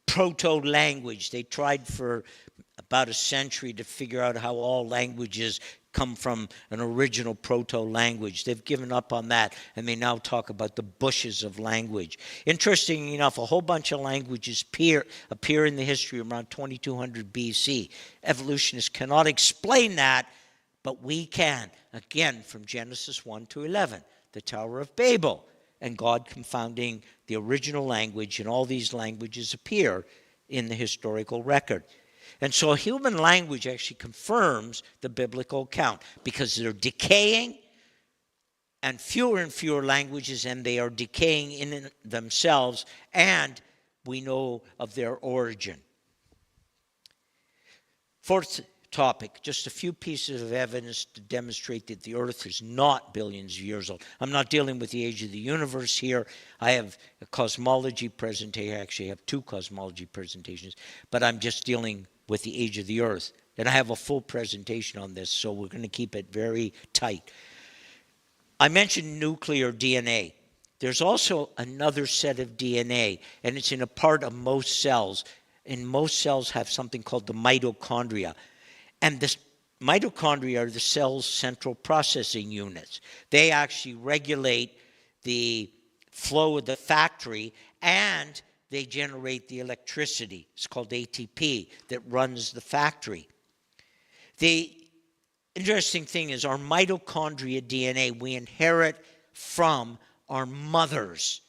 proto-language. They tried for about a century to figure out how all languages come from an original proto-language. They've given up on that, and they now talk about the bushes of language. Interestingly enough, a whole bunch of languages appear in the history around 2200 BC. Evolutionists cannot explain that, but we can. Again, from Genesis 1 to 11, the Tower of Babel, and God confounding the original language, and all these languages appear in the historical record. And so human language actually confirms the biblical account because they're decaying, and fewer languages, and they are decaying in themselves, and we know of their origin. Fourth topic, just a few pieces of evidence to demonstrate that the earth is not billions of years old. I'm not dealing with the age of the universe here. I have a cosmology presentation. I actually have two cosmology presentations, but I'm just dealing with the age of the earth. And I have a full presentation on this, so we're going to keep it very tight. I mentioned nuclear DNA. There's also another set of DNA, and it's in a part of most cells. And most cells have something called the mitochondria. And the mitochondria are the cell's central processing units. They actually regulate the flow of the factory, and they generate the electricity. It's called ATP that runs the factory. The interesting thing is our mitochondria DNA, we inherit from our mothers.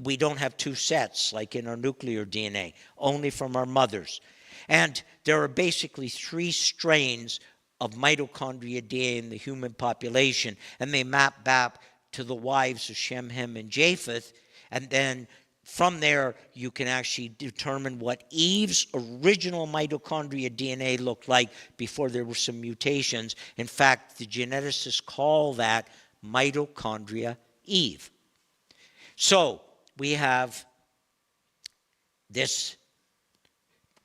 We don't have two sets like in our nuclear DNA, only from our mothers. And there are basically three strains of mitochondria DNA in the human population, and they map back to the wives of Shem, Ham, and Japheth. And then from there, you can actually determine what Eve's original mitochondria DNA looked like before there were some mutations. In fact, the geneticists call that mitochondria Eve. So we have this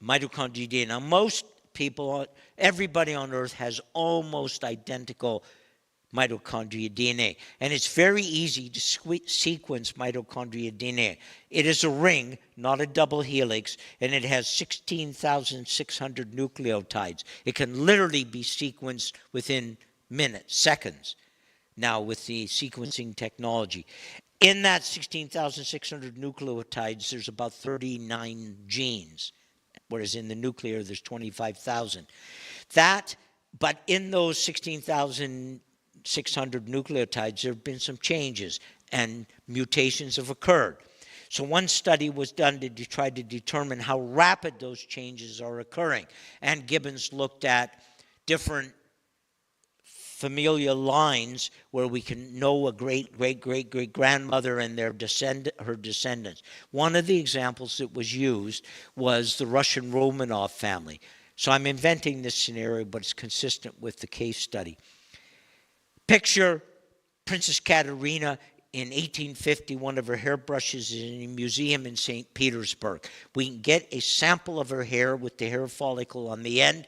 mitochondria DNA. Now, most people, everybody on Earth has almost identical mitochondria DNA. And it's very easy to sequence mitochondria DNA. It is a ring, not a double helix, and it has 16,600 nucleotides. It can literally be sequenced within minutes, seconds, now with the sequencing technology. In that 16,600 nucleotides, there's about 39 genes, whereas in the nuclear, there's 25,000. But in those 16,600 nucleotides, there have been some changes and mutations have occurred. So one study was done to try to determine how rapid those changes are occurring. And Gibbons looked at different familial lines where we can know a great-great-great-great-grandmother and her descendants. One of the examples that was used was the Russian Romanov family. So I'm inventing this scenario, but it's consistent with the case study. Picture Princess Katerina in 1850, one of her hairbrushes is in a museum in St. Petersburg. We can get a sample of her hair with the hair follicle on the end.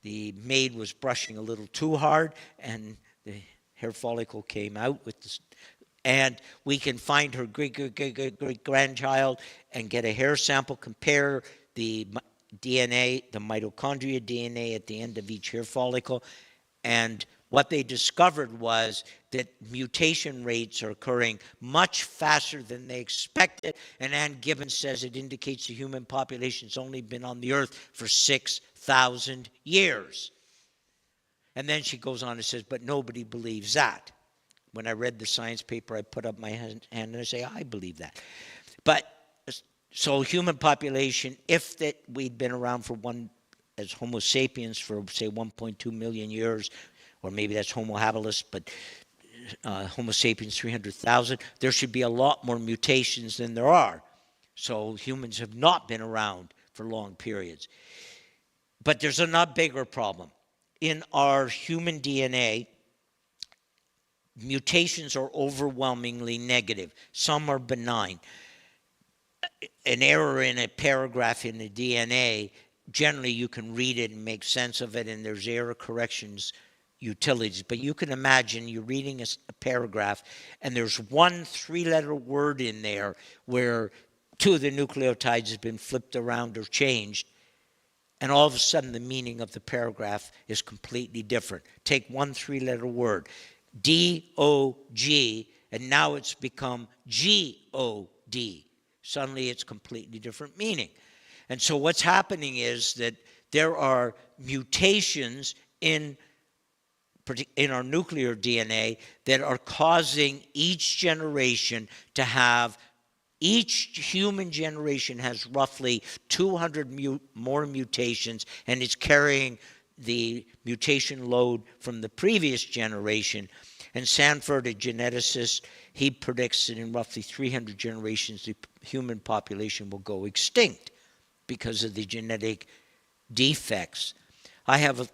The maid was brushing a little too hard, and the hair follicle came out with this. And we can find her great-great-great-grandchild and get a hair sample, compare the DNA, the mitochondria DNA at the end of each hair follicle. And what they discovered was that mutation rates are occurring much faster than they expected. And Ann Gibbons says it indicates the human population's only been on the earth for 6,000 years. And then she goes on and says, but nobody believes that. When I read the science paper, I put up my hand and I say, I believe that. But so human population, if that we'd been around for as Homo sapiens for, say, 1.2 million years, or maybe that's Homo habilis, but Homo sapiens 300,000, there should be a lot more mutations than there are. So humans have not been around for long periods. But there's a not bigger problem. In our human DNA, mutations are overwhelmingly negative. Some are benign. An error in a paragraph in the DNA, generally you can read it and make sense of it, and there's error corrections utilities. But you can imagine you're reading a paragraph, and there's one three-letter word in there where two of the nucleotides have been flipped around or changed, and all of a sudden the meaning of the paragraph is completely different. Take one three-letter word, D-O-G, and now it's become G-O-D. Suddenly it's completely different meaning. And so what's happening is that there are mutations in our nuclear DNA that are causing each generation to have, each human generation has roughly 200 more mutations, and it's carrying the mutation load from the previous generation. And Sanford, a geneticist, he predicts that in roughly 300 generations, the human population will go extinct because of the genetic defects. I have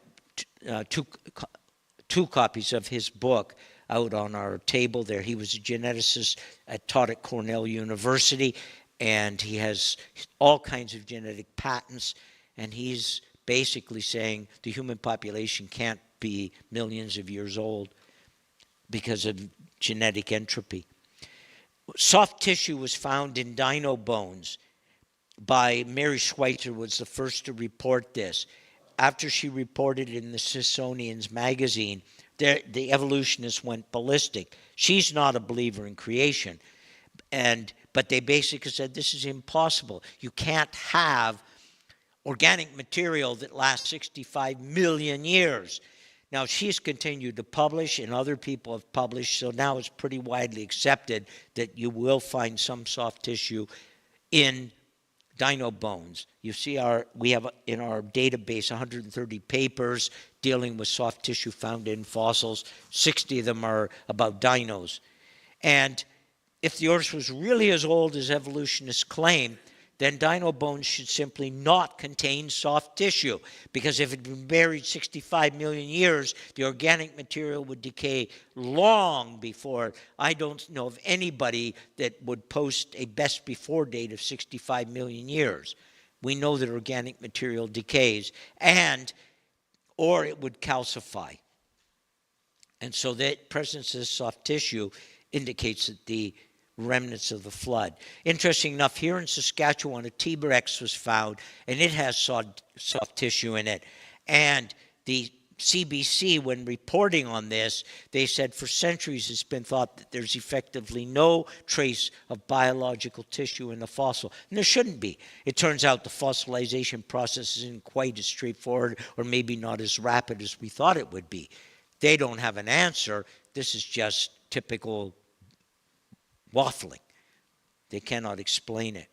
two copies of his book out on our table there. He was a geneticist taught at Cornell University, and he has all kinds of genetic patents, and he's basically saying the human population can't be millions of years old because of genetic entropy. Soft tissue was found in dino bones by Mary Schweitzer, was the first to report this. After she reported it in the Smithsonian's magazine, the evolutionists went ballistic. She's not a believer in creation, but they basically said this is impossible. You can't have organic material that lasts 65 million years. Now, she's continued to publish, and other people have published, so now it's pretty widely accepted that you will find some soft tissue in dino bones. You see, we have in our database 130 papers dealing with soft tissue found in fossils. 60 of them are about dinos. And if the Earth was really as old as evolutionists claim, then dino bones should simply not contain soft tissue, because if it had been buried 65 million years, the organic material would decay long before. I don't know of anybody that would post a best before date of 65 million years. We know that organic material decays, or it would calcify. And so that presence of soft tissue indicates that the remnants of the flood. Interesting enough, here in Saskatchewan, a T-Rex was found, and it has soft tissue in it. And the CBC, when reporting on this, they said for centuries it's been thought that there's effectively no trace of biological tissue in the fossil. And there shouldn't be. It turns out the fossilization process isn't quite as straightforward, or maybe not as rapid as we thought it would be. They don't have an answer. This is just typical waffling. They cannot explain it.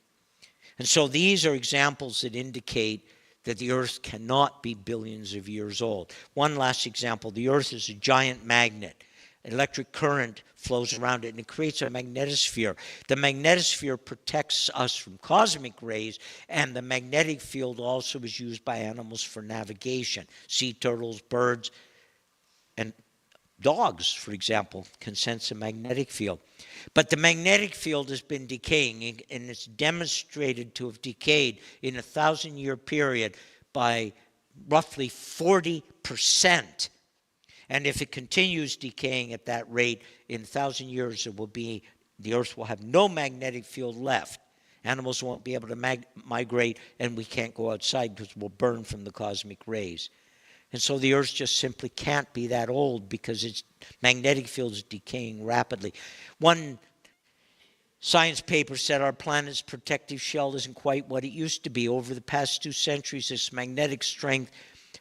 And so these are examples that indicate that the Earth cannot be billions of years old. One last example, the Earth is a giant magnet. Electric current flows around it, and it creates a magnetosphere. The magnetosphere protects us from cosmic rays, and the magnetic field also is used by animals for navigation. Sea turtles, birds, and dogs, for example, can sense a magnetic field. But the magnetic field has been decaying, and it's demonstrated to have decayed in a 1,000-year period by roughly 40%. And if it continues decaying at that rate, in 1,000 years, the Earth will have no magnetic field left. Animals won't be able to migrate, and we can't go outside because we'll burn from the cosmic rays. And so the Earth just simply can't be that old because its magnetic field is decaying rapidly. One science paper said our planet's protective shell isn't quite what it used to be. Over the past 2 centuries, its magnetic strength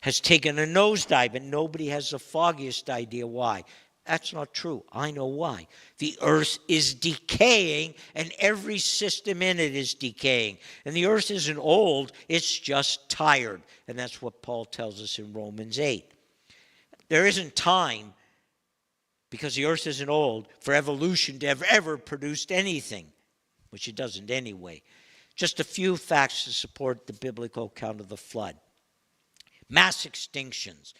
has taken a nosedive, and nobody has the foggiest idea why. That's not true. I know why. The Earth is decaying, and every system in it is decaying. And the Earth isn't old, it's just tired. And that's what Paul tells us in Romans 8. There isn't time, because the Earth isn't old, for evolution to have ever produced anything, which it doesn't anyway. Just a few facts to support the biblical account of the flood. Mass extinctions,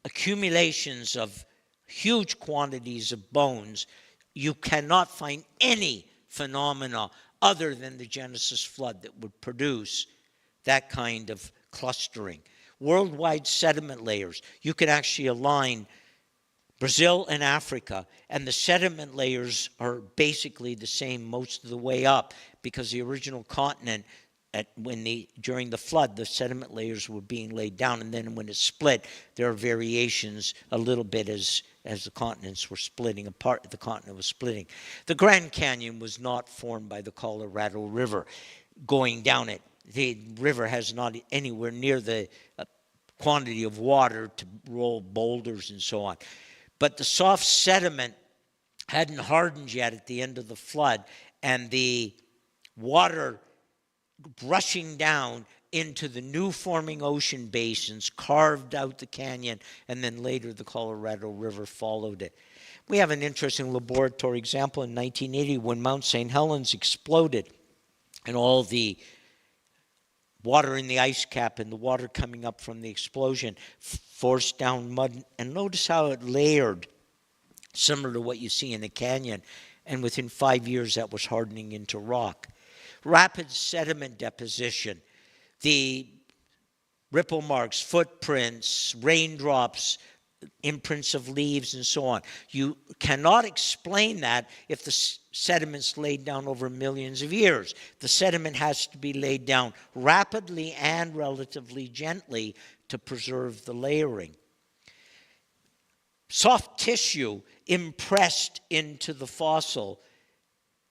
accumulations of huge quantities of bones. You cannot find any phenomena other than the Genesis flood that would produce that kind of clustering. Worldwide sediment layers. You could actually align Brazil and Africa, and the sediment layers are basically the same most of the way up, because the original continent, during the flood, the sediment layers were being laid down, and then when it split, there are variations a little bit as the continents were splitting apart. The continent was splitting. The Grand Canyon was not formed by the Colorado River going down it. The river has not anywhere near the quantity of water to roll boulders and so on. But the soft sediment hadn't hardened yet at the end of the flood, and the water rushing down into the new forming ocean basins carved out the canyon, and then later the Colorado River followed it. We have an interesting laboratory example in 1980 when Mount St. Helens exploded, and all the water in the ice cap and the water coming up from the explosion forced down mud, and notice how it layered, similar to what you see in a canyon, and within 5 years that was hardening into rock. Rapid sediment deposition, the ripple marks, footprints, raindrops, imprints of leaves, and so on. You cannot explain that if the sediment's laid down over millions of years. The sediment has to be laid down rapidly and relatively gently to preserve the layering. Soft tissue impressed into the fossil,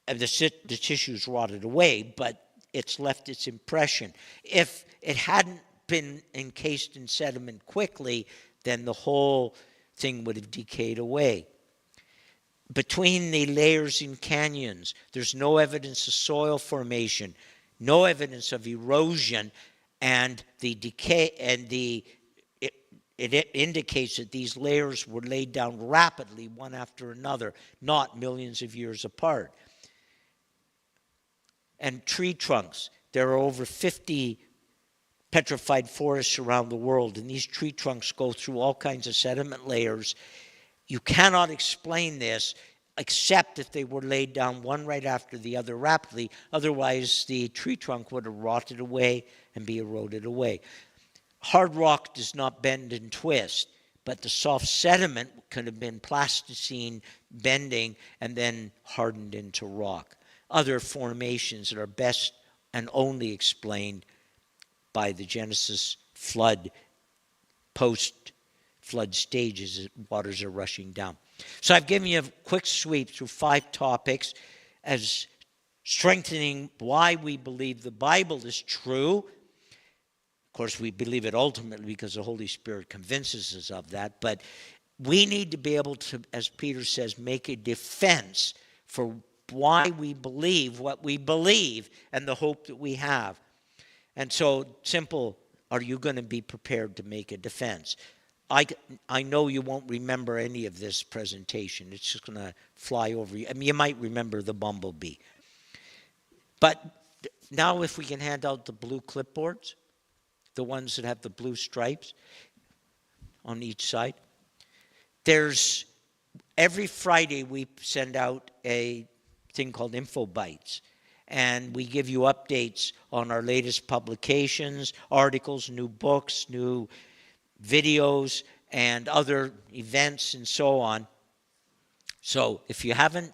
the tissue's rotted away, but it's left its impression. If it hadn't been encased in sediment quickly, then the whole thing would have decayed away. Between the layers in canyons, there's no evidence of soil formation, no evidence of erosion, and the decay, and it indicates that these layers were laid down rapidly, one after another, not millions of years apart. And tree trunks. There are over 50 petrified forests around the world, and these tree trunks go through all kinds of sediment layers. You cannot explain this except if they were laid down one right after the other rapidly. Otherwise, the tree trunk would have rotted away and be eroded away. Hard rock does not bend and twist, but the soft sediment could have been plasticine bending and then hardened into rock. Other formations that are best and only explained by the Genesis flood, post-flood stages as waters are rushing down. So I've given you a quick sweep through 5 topics as strengthening why we believe the Bible is true. Of course, we believe it ultimately because the Holy Spirit convinces us of that. But we need to be able to, as Peter says, make a defense for why we believe what we believe and the hope that we have. And so, simple, are you going to be prepared to make a defense? I know you won't remember any of this presentation. It's just going to fly over you. I mean, you might remember the bumblebee. But now if we can hand out the blue clipboards, the ones that have the blue stripes on each side. There's, every Friday we send out a thing called Info Bites. And we give you updates on our latest publications, articles, new books, new videos, and other events and so on. So if you haven't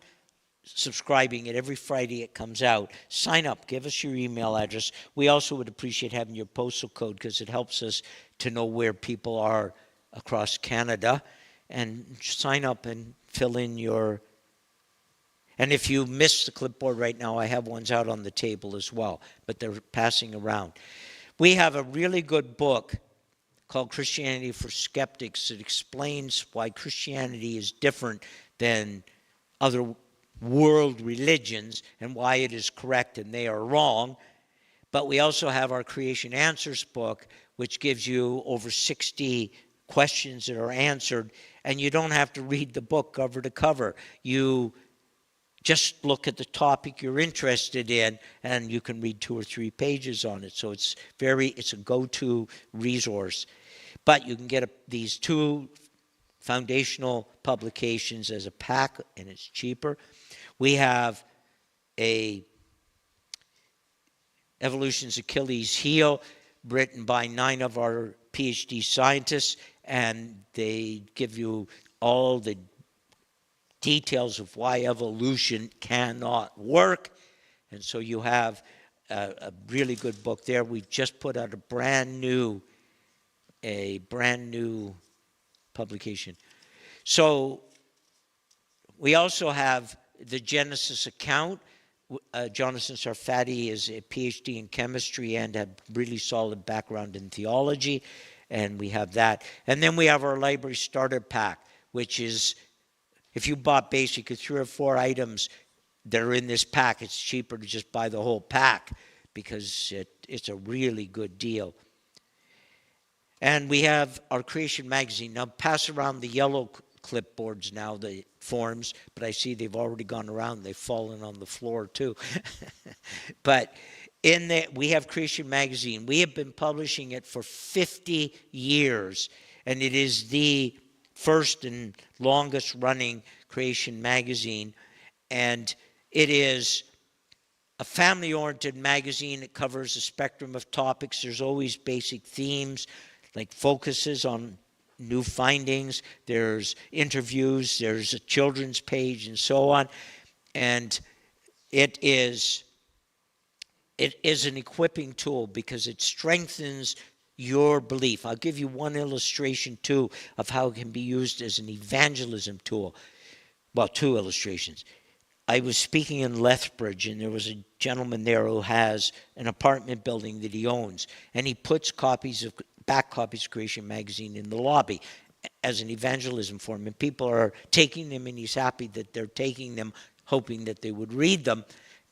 subscribing it, every Friday it comes out, sign up, give us your email address. We also would appreciate having your postal code because it helps us to know where people are across Canada. And sign up and fill in your... And if you miss the clipboard right now, I have ones out on the table as well, but they're passing around. We have a really good book called Christianity for Skeptics that explains why Christianity is different than other world religions and why it is correct and they are wrong. But we also have our Creation Answers book, which gives you over 60 questions that are answered, and you don't have to read the book cover to cover. You just look at the topic you're interested in, and you can read 2 or 3 pages on it. So it's a go-to resource. But you can get these 2 foundational publications as a pack, and it's cheaper. We have a Evolution's Achilles Heel, written by 9 of our PhD scientists, and they give you all the details of why evolution cannot work. And so you have a really good book there. We just put out a brand new publication. So we also have the Genesis account. Jonathan Sarfati is a PhD in chemistry and a really solid background in theology, and we have that. And then we have our library starter pack, which is, if you bought basically 3 or 4 items that are in this pack, it's cheaper to just buy the whole pack because it's a really good deal. And we have our Creation magazine. Now, pass around the yellow clipboards now, the forms, but I see they've already gone around. They've fallen on the floor too. But we have Creation magazine. We have been publishing it for 50 years, and it is the first and longest running Creation magazine. And it is a family-oriented magazine. It covers a spectrum of topics. There's always basic themes, like focuses on new findings. There's interviews. There's a children's page and so on. And it is an equipping tool because it strengthens your belief. I'll give you one illustration, too, of how it can be used as an evangelism tool. Well, 2 illustrations. I was speaking in Lethbridge, and there was a gentleman there who has an apartment building that he owns, and he puts back copies of Creation magazine in the lobby as an evangelism form, and people are taking them, and he's happy that they're taking them, hoping that they would read them.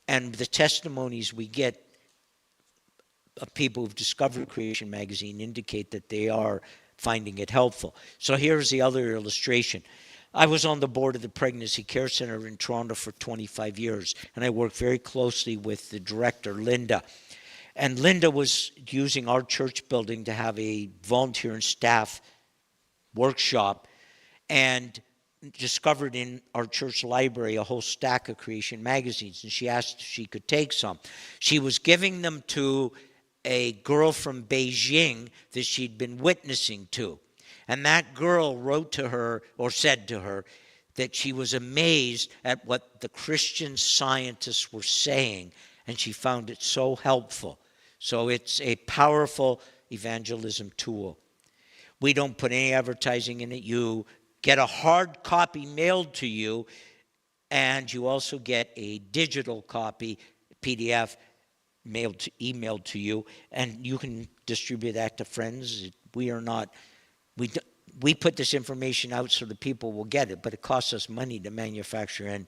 And the testimonies we get of people who've discovered Creation magazine indicate that they are finding it helpful. So here's the other illustration. I was on the board of the Pregnancy Care Center in Toronto for 25 years, and I worked very closely with the director, Linda. And Linda was using our church building to have a volunteer and staff workshop, and discovered in our church library a whole stack of Creation magazines, and she asked if she could take some. She was giving them to a girl from Beijing that she'd been witnessing to. And that girl wrote to her, or said to her, that she was amazed at what the Christian scientists were saying, and she found it so helpful. So it's a powerful evangelism tool. We don't put any advertising in it. You get a hard copy mailed to you, and you also get a digital copy, PDF, emailed to you, and you can distribute that to friends. We put this information out so that people will get it, but it costs us money to manufacture and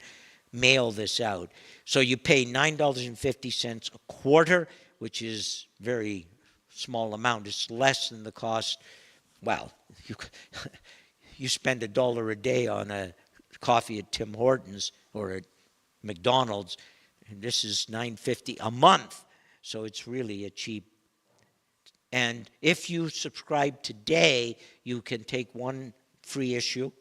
mail this out. So you pay $9.50 a quarter, which is very small amount. It's less than the cost. Well, you spend $1 a day on a coffee at Tim Hortons or at McDonald's, and this is $9.50 a month. So it's really a cheap. And if you subscribe today, you can take one free issue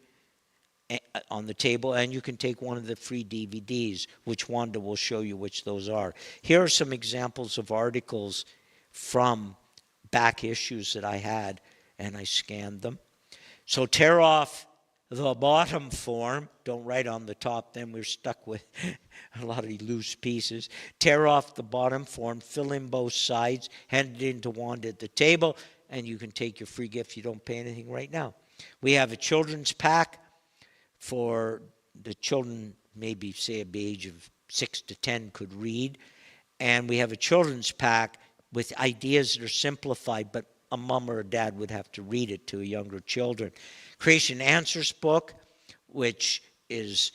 on the table, and you can take one of the free DVDs, which Wanda will show you which those are. Here are some examples of articles from back issues that I had, and I scanned them. So tear off the bottom form. Don't write on the top, then we're stuck with a lot of loose pieces. Tear off the bottom form, fill in both sides, hand it in to Wanda at the table, and you can take your free gift. You don't pay anything right now. We have a children's pack for the children, maybe say at the age of 6 to 10 could read. And we have a children's pack with ideas that are simplified, but a mom or a dad would have to read it to younger children. Creation Answers book, which is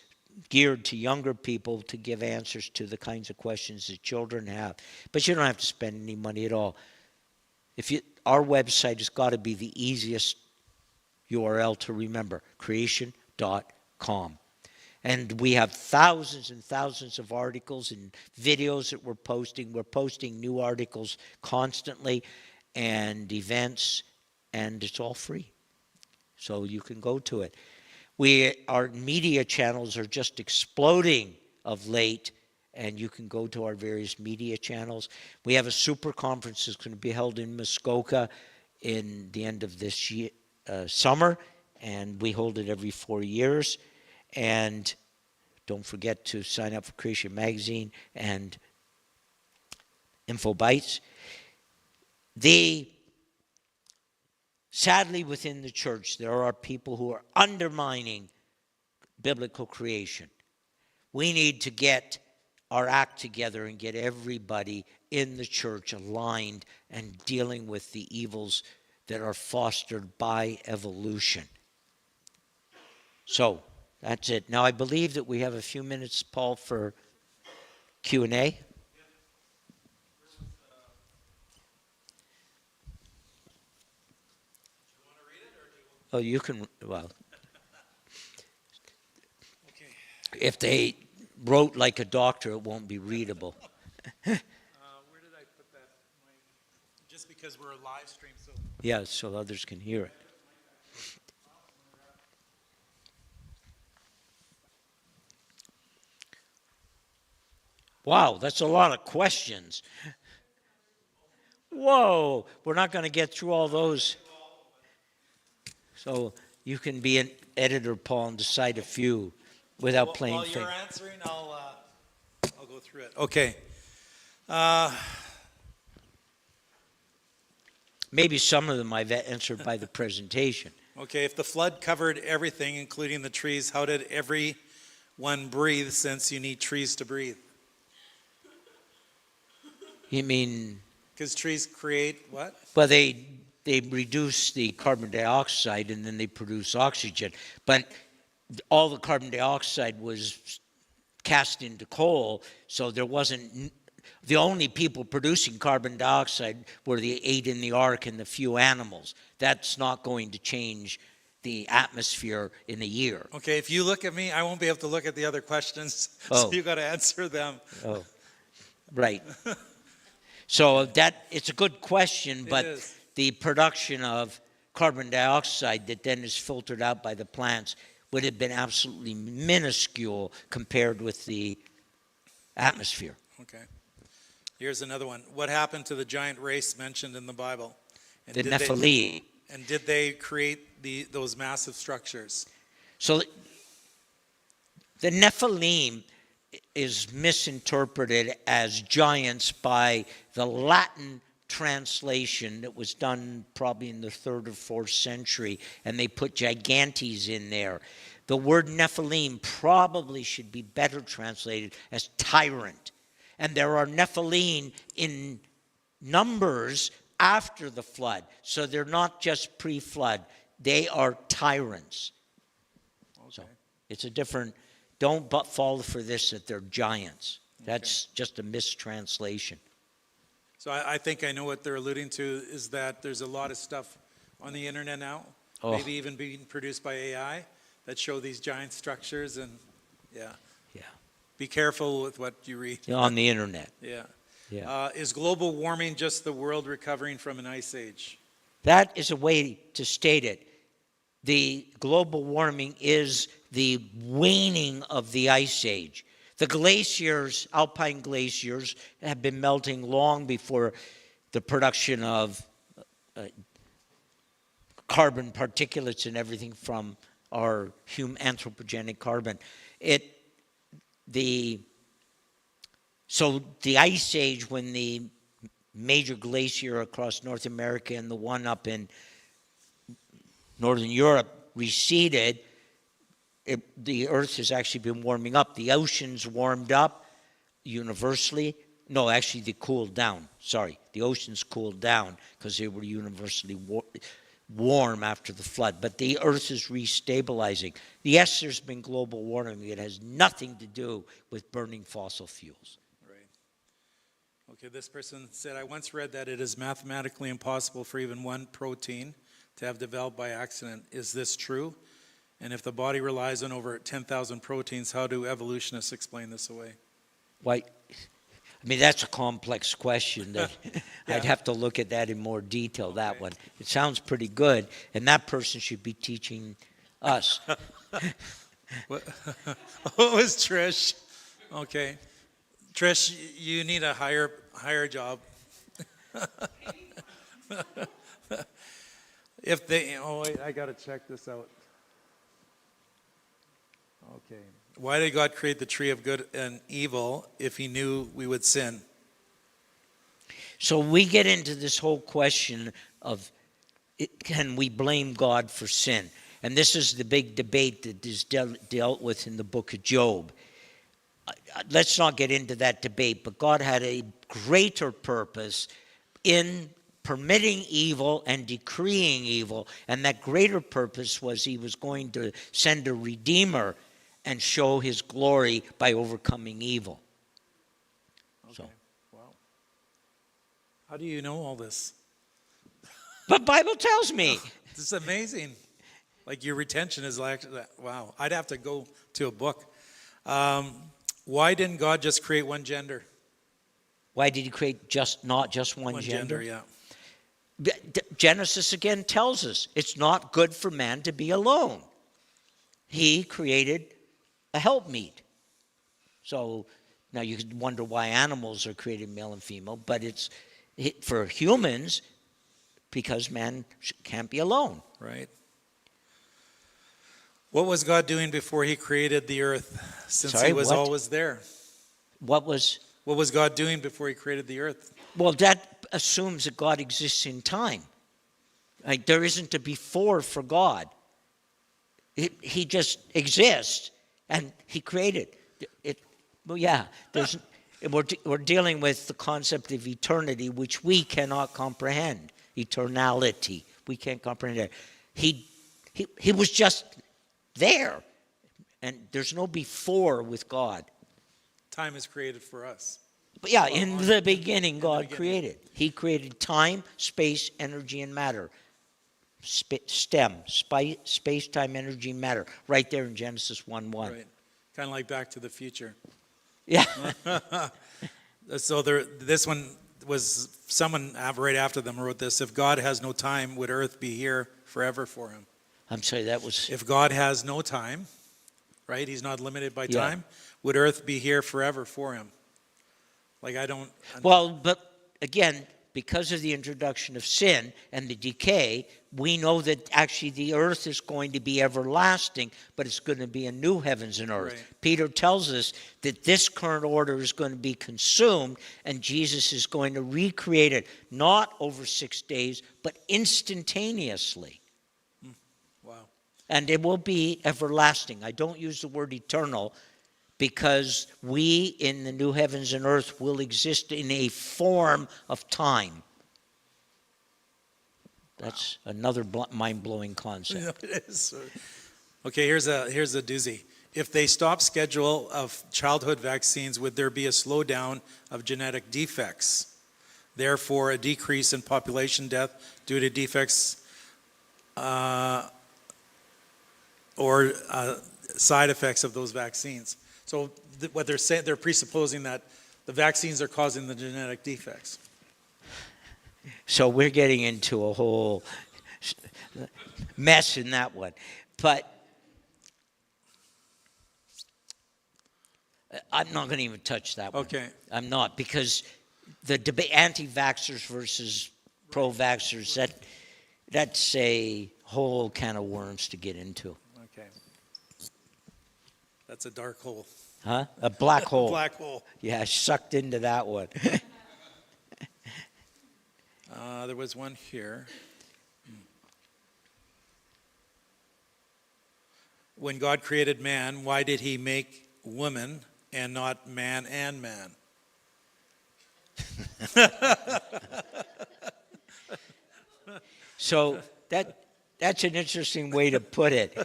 geared to younger people to give answers to the kinds of questions that children have. But you don't have to spend any money at all. Our website has got to be the easiest URL to remember, creation.com. And we have thousands and thousands of articles and videos that we're posting. We're posting new articles constantly and events, and it's all free. So you can go to it. Our media channels are just exploding of late, and you can go to our various media channels. We have a super conference that's going to be held in Muskoka in the end of this year, summer, and we hold it every 4 years. And don't forget to sign up for Creation Magazine and Info Bites. Sadly, within the church, there are people who are undermining biblical creation. We need to get our act together and get everybody in the church aligned and dealing with the evils that are fostered by evolution. So, that's it. Now, I believe that we have a few minutes, Paul, for Q&A. Oh, you can, well. Okay. If they wrote like a doctor, it won't be readable. Where did I put that? Just because we're a live stream, so. Yeah, so others can hear it. Wow, that's a lot of questions. Whoa, we're not going to get through all those. So you can be an editor, Paul, and decide a few without playing While things. you're answering, I'll go through it. Okay. Maybe some of them I've answered by the presentation. Okay, if the flood covered everything, including the trees, how did everyone breathe since you need trees to breathe? You mean? Because trees create what? Well, they reduce the carbon dioxide and then they produce oxygen. But all the carbon dioxide was cast into coal, so there wasn't. The only people producing carbon dioxide were the 8 in the ark and the few animals. That's not going to change the atmosphere in a year. Okay, if you look at me, I won't be able to look at the other questions, Oh. so you got to answer them. Oh, right. So it's a good question, but the production of carbon dioxide that then is filtered out by the plants would have been absolutely minuscule compared with the atmosphere. Okay. Here's another one. What happened to the giant race mentioned in the Bible? And The Nephilim. And did they create those massive structures? So the Nephilim is misinterpreted as giants by the Latin translation that was done probably in the 3rd or 4th century, and they put gigantes in there. The word Nephilim probably should be better translated as tyrant. And there are Nephilim in numbers after the flood. So they're not just pre-flood. They are tyrants. Okay. So it's a different, don't but fall for this that they're giants. That's just a mistranslation. So I think I know what they're alluding to is that there's a lot of stuff on the internet now, maybe even being produced by AI, that show these giant structures, and yeah. Be careful with what you read. On the internet. Yeah. Is global warming just the world recovering from an ice age? That is a way to state it. The global warming is the waning of the ice age. The glaciers, alpine glaciers, have been melting long before the production of carbon particulates and everything from our anthropogenic carbon. So the ice age, when the major glacier across North America and the one up in Northern Europe receded, the Earth has actually been warming up. The oceans warmed up universally. No, actually they cooled down. Sorry, the oceans cooled down because they were universally warm after the flood. But the Earth is restabilizing. Yes, there's been global warming. It has nothing to do with burning fossil fuels. Right. Okay, this person said, I once read that it is mathematically impossible for even one protein to have developed by accident. Is this true? And if the body relies on over 10,000 proteins, how do evolutionists explain this away? Why? I mean, that's a complex question. That I'd have to look at that in more detail, that one. It sounds pretty good, and that person should be teaching us. What was Trish? Okay. Trish, you need a higher job. If they, wait, I got to check this out. Okay. Why did God create the tree of good and evil if he knew we would sin? So we get into this whole question of can we blame God for sin? And this is the big debate that is dealt with in the book of Job. Let's not get into that debate, but God had a greater purpose in permitting evil and decreeing evil, and that greater purpose was he was going to send a redeemer and show his glory by overcoming evil. Okay. So. Wow. How do you know all this? The Bible tells me. This is amazing. Like your retention is like, wow. I'd have to go to a book. Why didn't God just create one gender? Why did he create not just one gender? Yeah. Genesis again tells us it's not good for man to be alone. He created a helpmeet. So now you can wonder why animals are created male and female, but it's for humans because man can't be alone. Right. What was God doing before he created the earth, since he was always there? What was God doing before he created the earth? Well, that assumes that God exists in time. Like, there isn't a before for God. He just exists, and he created it. Well, yeah, we're dealing with the concept of eternity, which we cannot comprehend. Eternality, we can't comprehend it. He was just there, and there's no before with God. Time is created for us. But yeah, in the beginning, God created. He created time, space, energy, and matter. STEM, space, time, energy, matter, right there in Genesis 1:1. Right. Kind of like Back to the Future. Yeah. So this one was, someone right after them wrote this, if God has no time, would earth be here forever for him? I'm sorry, that was... If God has no time, right, he's not limited by time, would earth be here forever for him? Like, I don't... Well, but again, because of the introduction of sin and the decay, we know that actually the earth is going to be everlasting, but it's going to be a new heavens and earth. Right. Peter tells us that this current order is going to be consumed, and Jesus is going to recreate it, not over 6 days, but instantaneously. Wow. And it will be everlasting. I don't use the word eternal, because we in the new heavens and earth will exist in a form of time. That's another mind-blowing concept. It is. Okay, here's a doozy. If they stop schedule of childhood vaccines, would there be a slowdown of genetic defects? Therefore, a decrease in population death due to defects or side effects of those vaccines. So what they're saying, they're presupposing that the vaccines are causing the genetic defects. So we're getting into a whole mess in that one. But I'm not going to even touch that one. Okay. I'm not, because the debate, anti-vaxxers versus pro-vaxxers, that's a whole can of worms to get into. Okay. That's a dark hole. Huh? A black hole. Black hole. Yeah, I sucked into that one. There was one here. When God created man, why did he make woman and not man and man? So that's an interesting way to put it.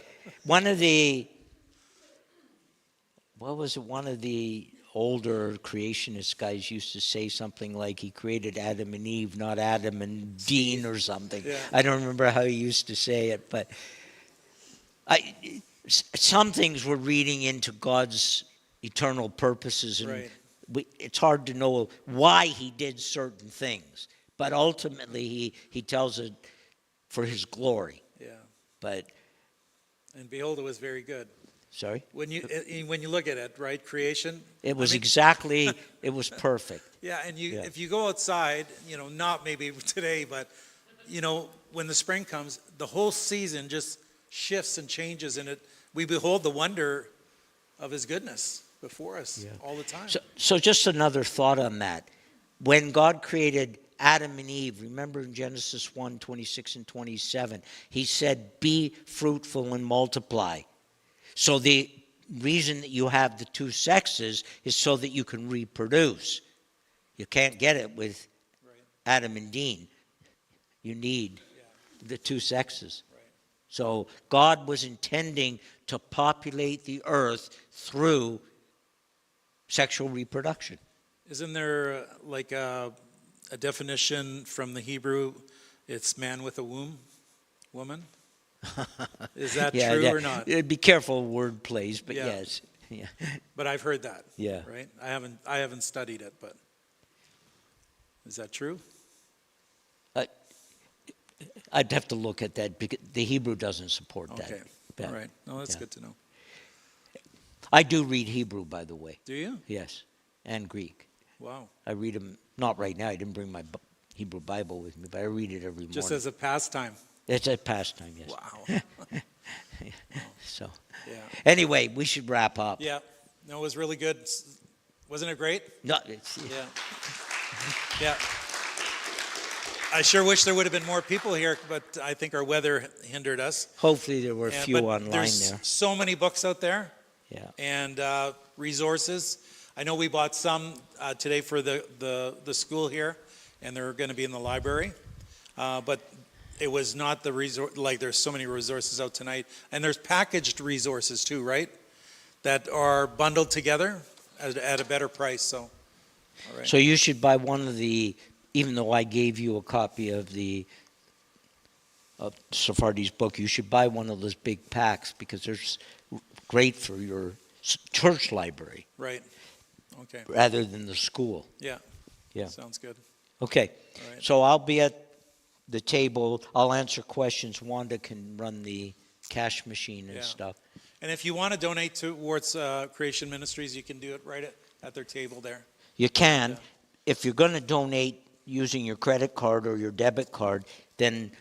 One of the older creationist guys used to say something like he created Adam and Eve, not Adam and Dean or something. Yeah. I don't remember how he used to say it, but some things we're reading into God's eternal purposes, and Right. it's hard to know why he did certain things. But ultimately, he tells it for his glory. Yeah. But, And behold, it was very good. sorry? When you look at it, right, creation. It was I mean, it was perfect. Yeah, and Yeah. if you go outside, not maybe today, but when the spring comes, the whole season just shifts and changes, and we behold the wonder of his goodness before us all the time. So just another thought on that. When God created Adam and Eve, remember in Genesis 1, 26 and 27, he said, be fruitful and multiply. So the reason that you have the two sexes is so that you can reproduce. You can't get it with Adam and Dean. You need the two sexes. Right. So God was intending to populate the earth through sexual reproduction. Isn't there like a definition from the Hebrew? It's man with a womb, woman. Is that true or not? Be careful of word plays, but Yeah. yes. Yeah. But I've heard that. Yeah. Right. I haven't studied it, but is that true? I'd have to look at that because the Hebrew doesn't support that. Okay. Yeah. All right. No, that's Yeah. good to know. I do read Hebrew, by the way. Do you? Yes, and Greek. Wow. I read them, not right now. I didn't bring my Hebrew Bible with me, but I read it every Just morning. as a pastime. It's a pastime, yes. Wow. So, Yeah. anyway, we should wrap up. Yeah. No, it was really good. Wasn't it great? No, Yeah. Yeah. I sure wish there would have been more people here, but I think our weather hindered us. hopefully there were a few But online there's there. so many books out there Yeah. and resources. I know we bought some today for the school here, and they're going to be in the library. But it was not the resource, like there's so many resources out tonight. And there's packaged resources too, right? That are bundled together at a better price. So, all right. So you should buy one of the, even though I gave you a copy of Sephardi's book, you should buy one of those big packs because they're great for your church library. Right. Okay. Rather than the school. Yeah. Yeah. Sounds good. Okay. All right. So I'll be at the table. I'll answer questions. Wanda can run the cash machine and Yeah. stuff. And if you want to donate towards Creation Ministries, you can do it right at their table there. You can. Yeah. If you're going to donate, using your credit card or your debit card, then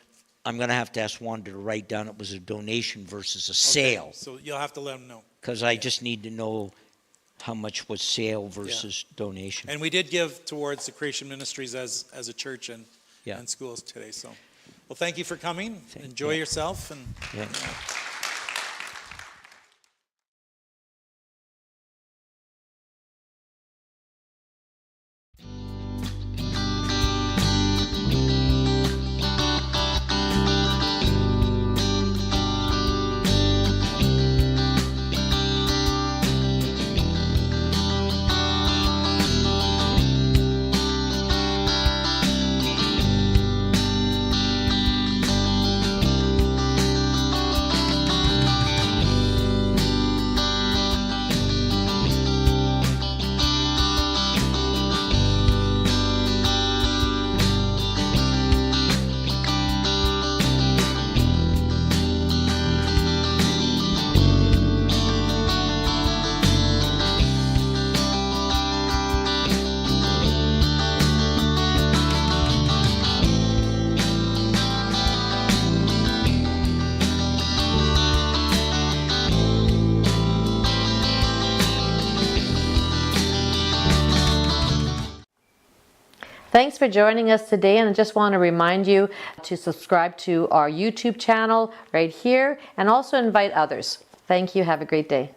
I'm going to have to ask Wanda to write down it was a donation versus a sale. Okay, so you'll have to let them know. Because I just need to know how much was sale versus donation. And we did give towards the Creation Ministries as a church and Yeah. schools today. So, well, thank you for coming. Enjoy yourself. And Yeah. Thanks for joining us today, and I just want to remind you to subscribe to our YouTube channel right here and also invite others. Thank you. Have a great day.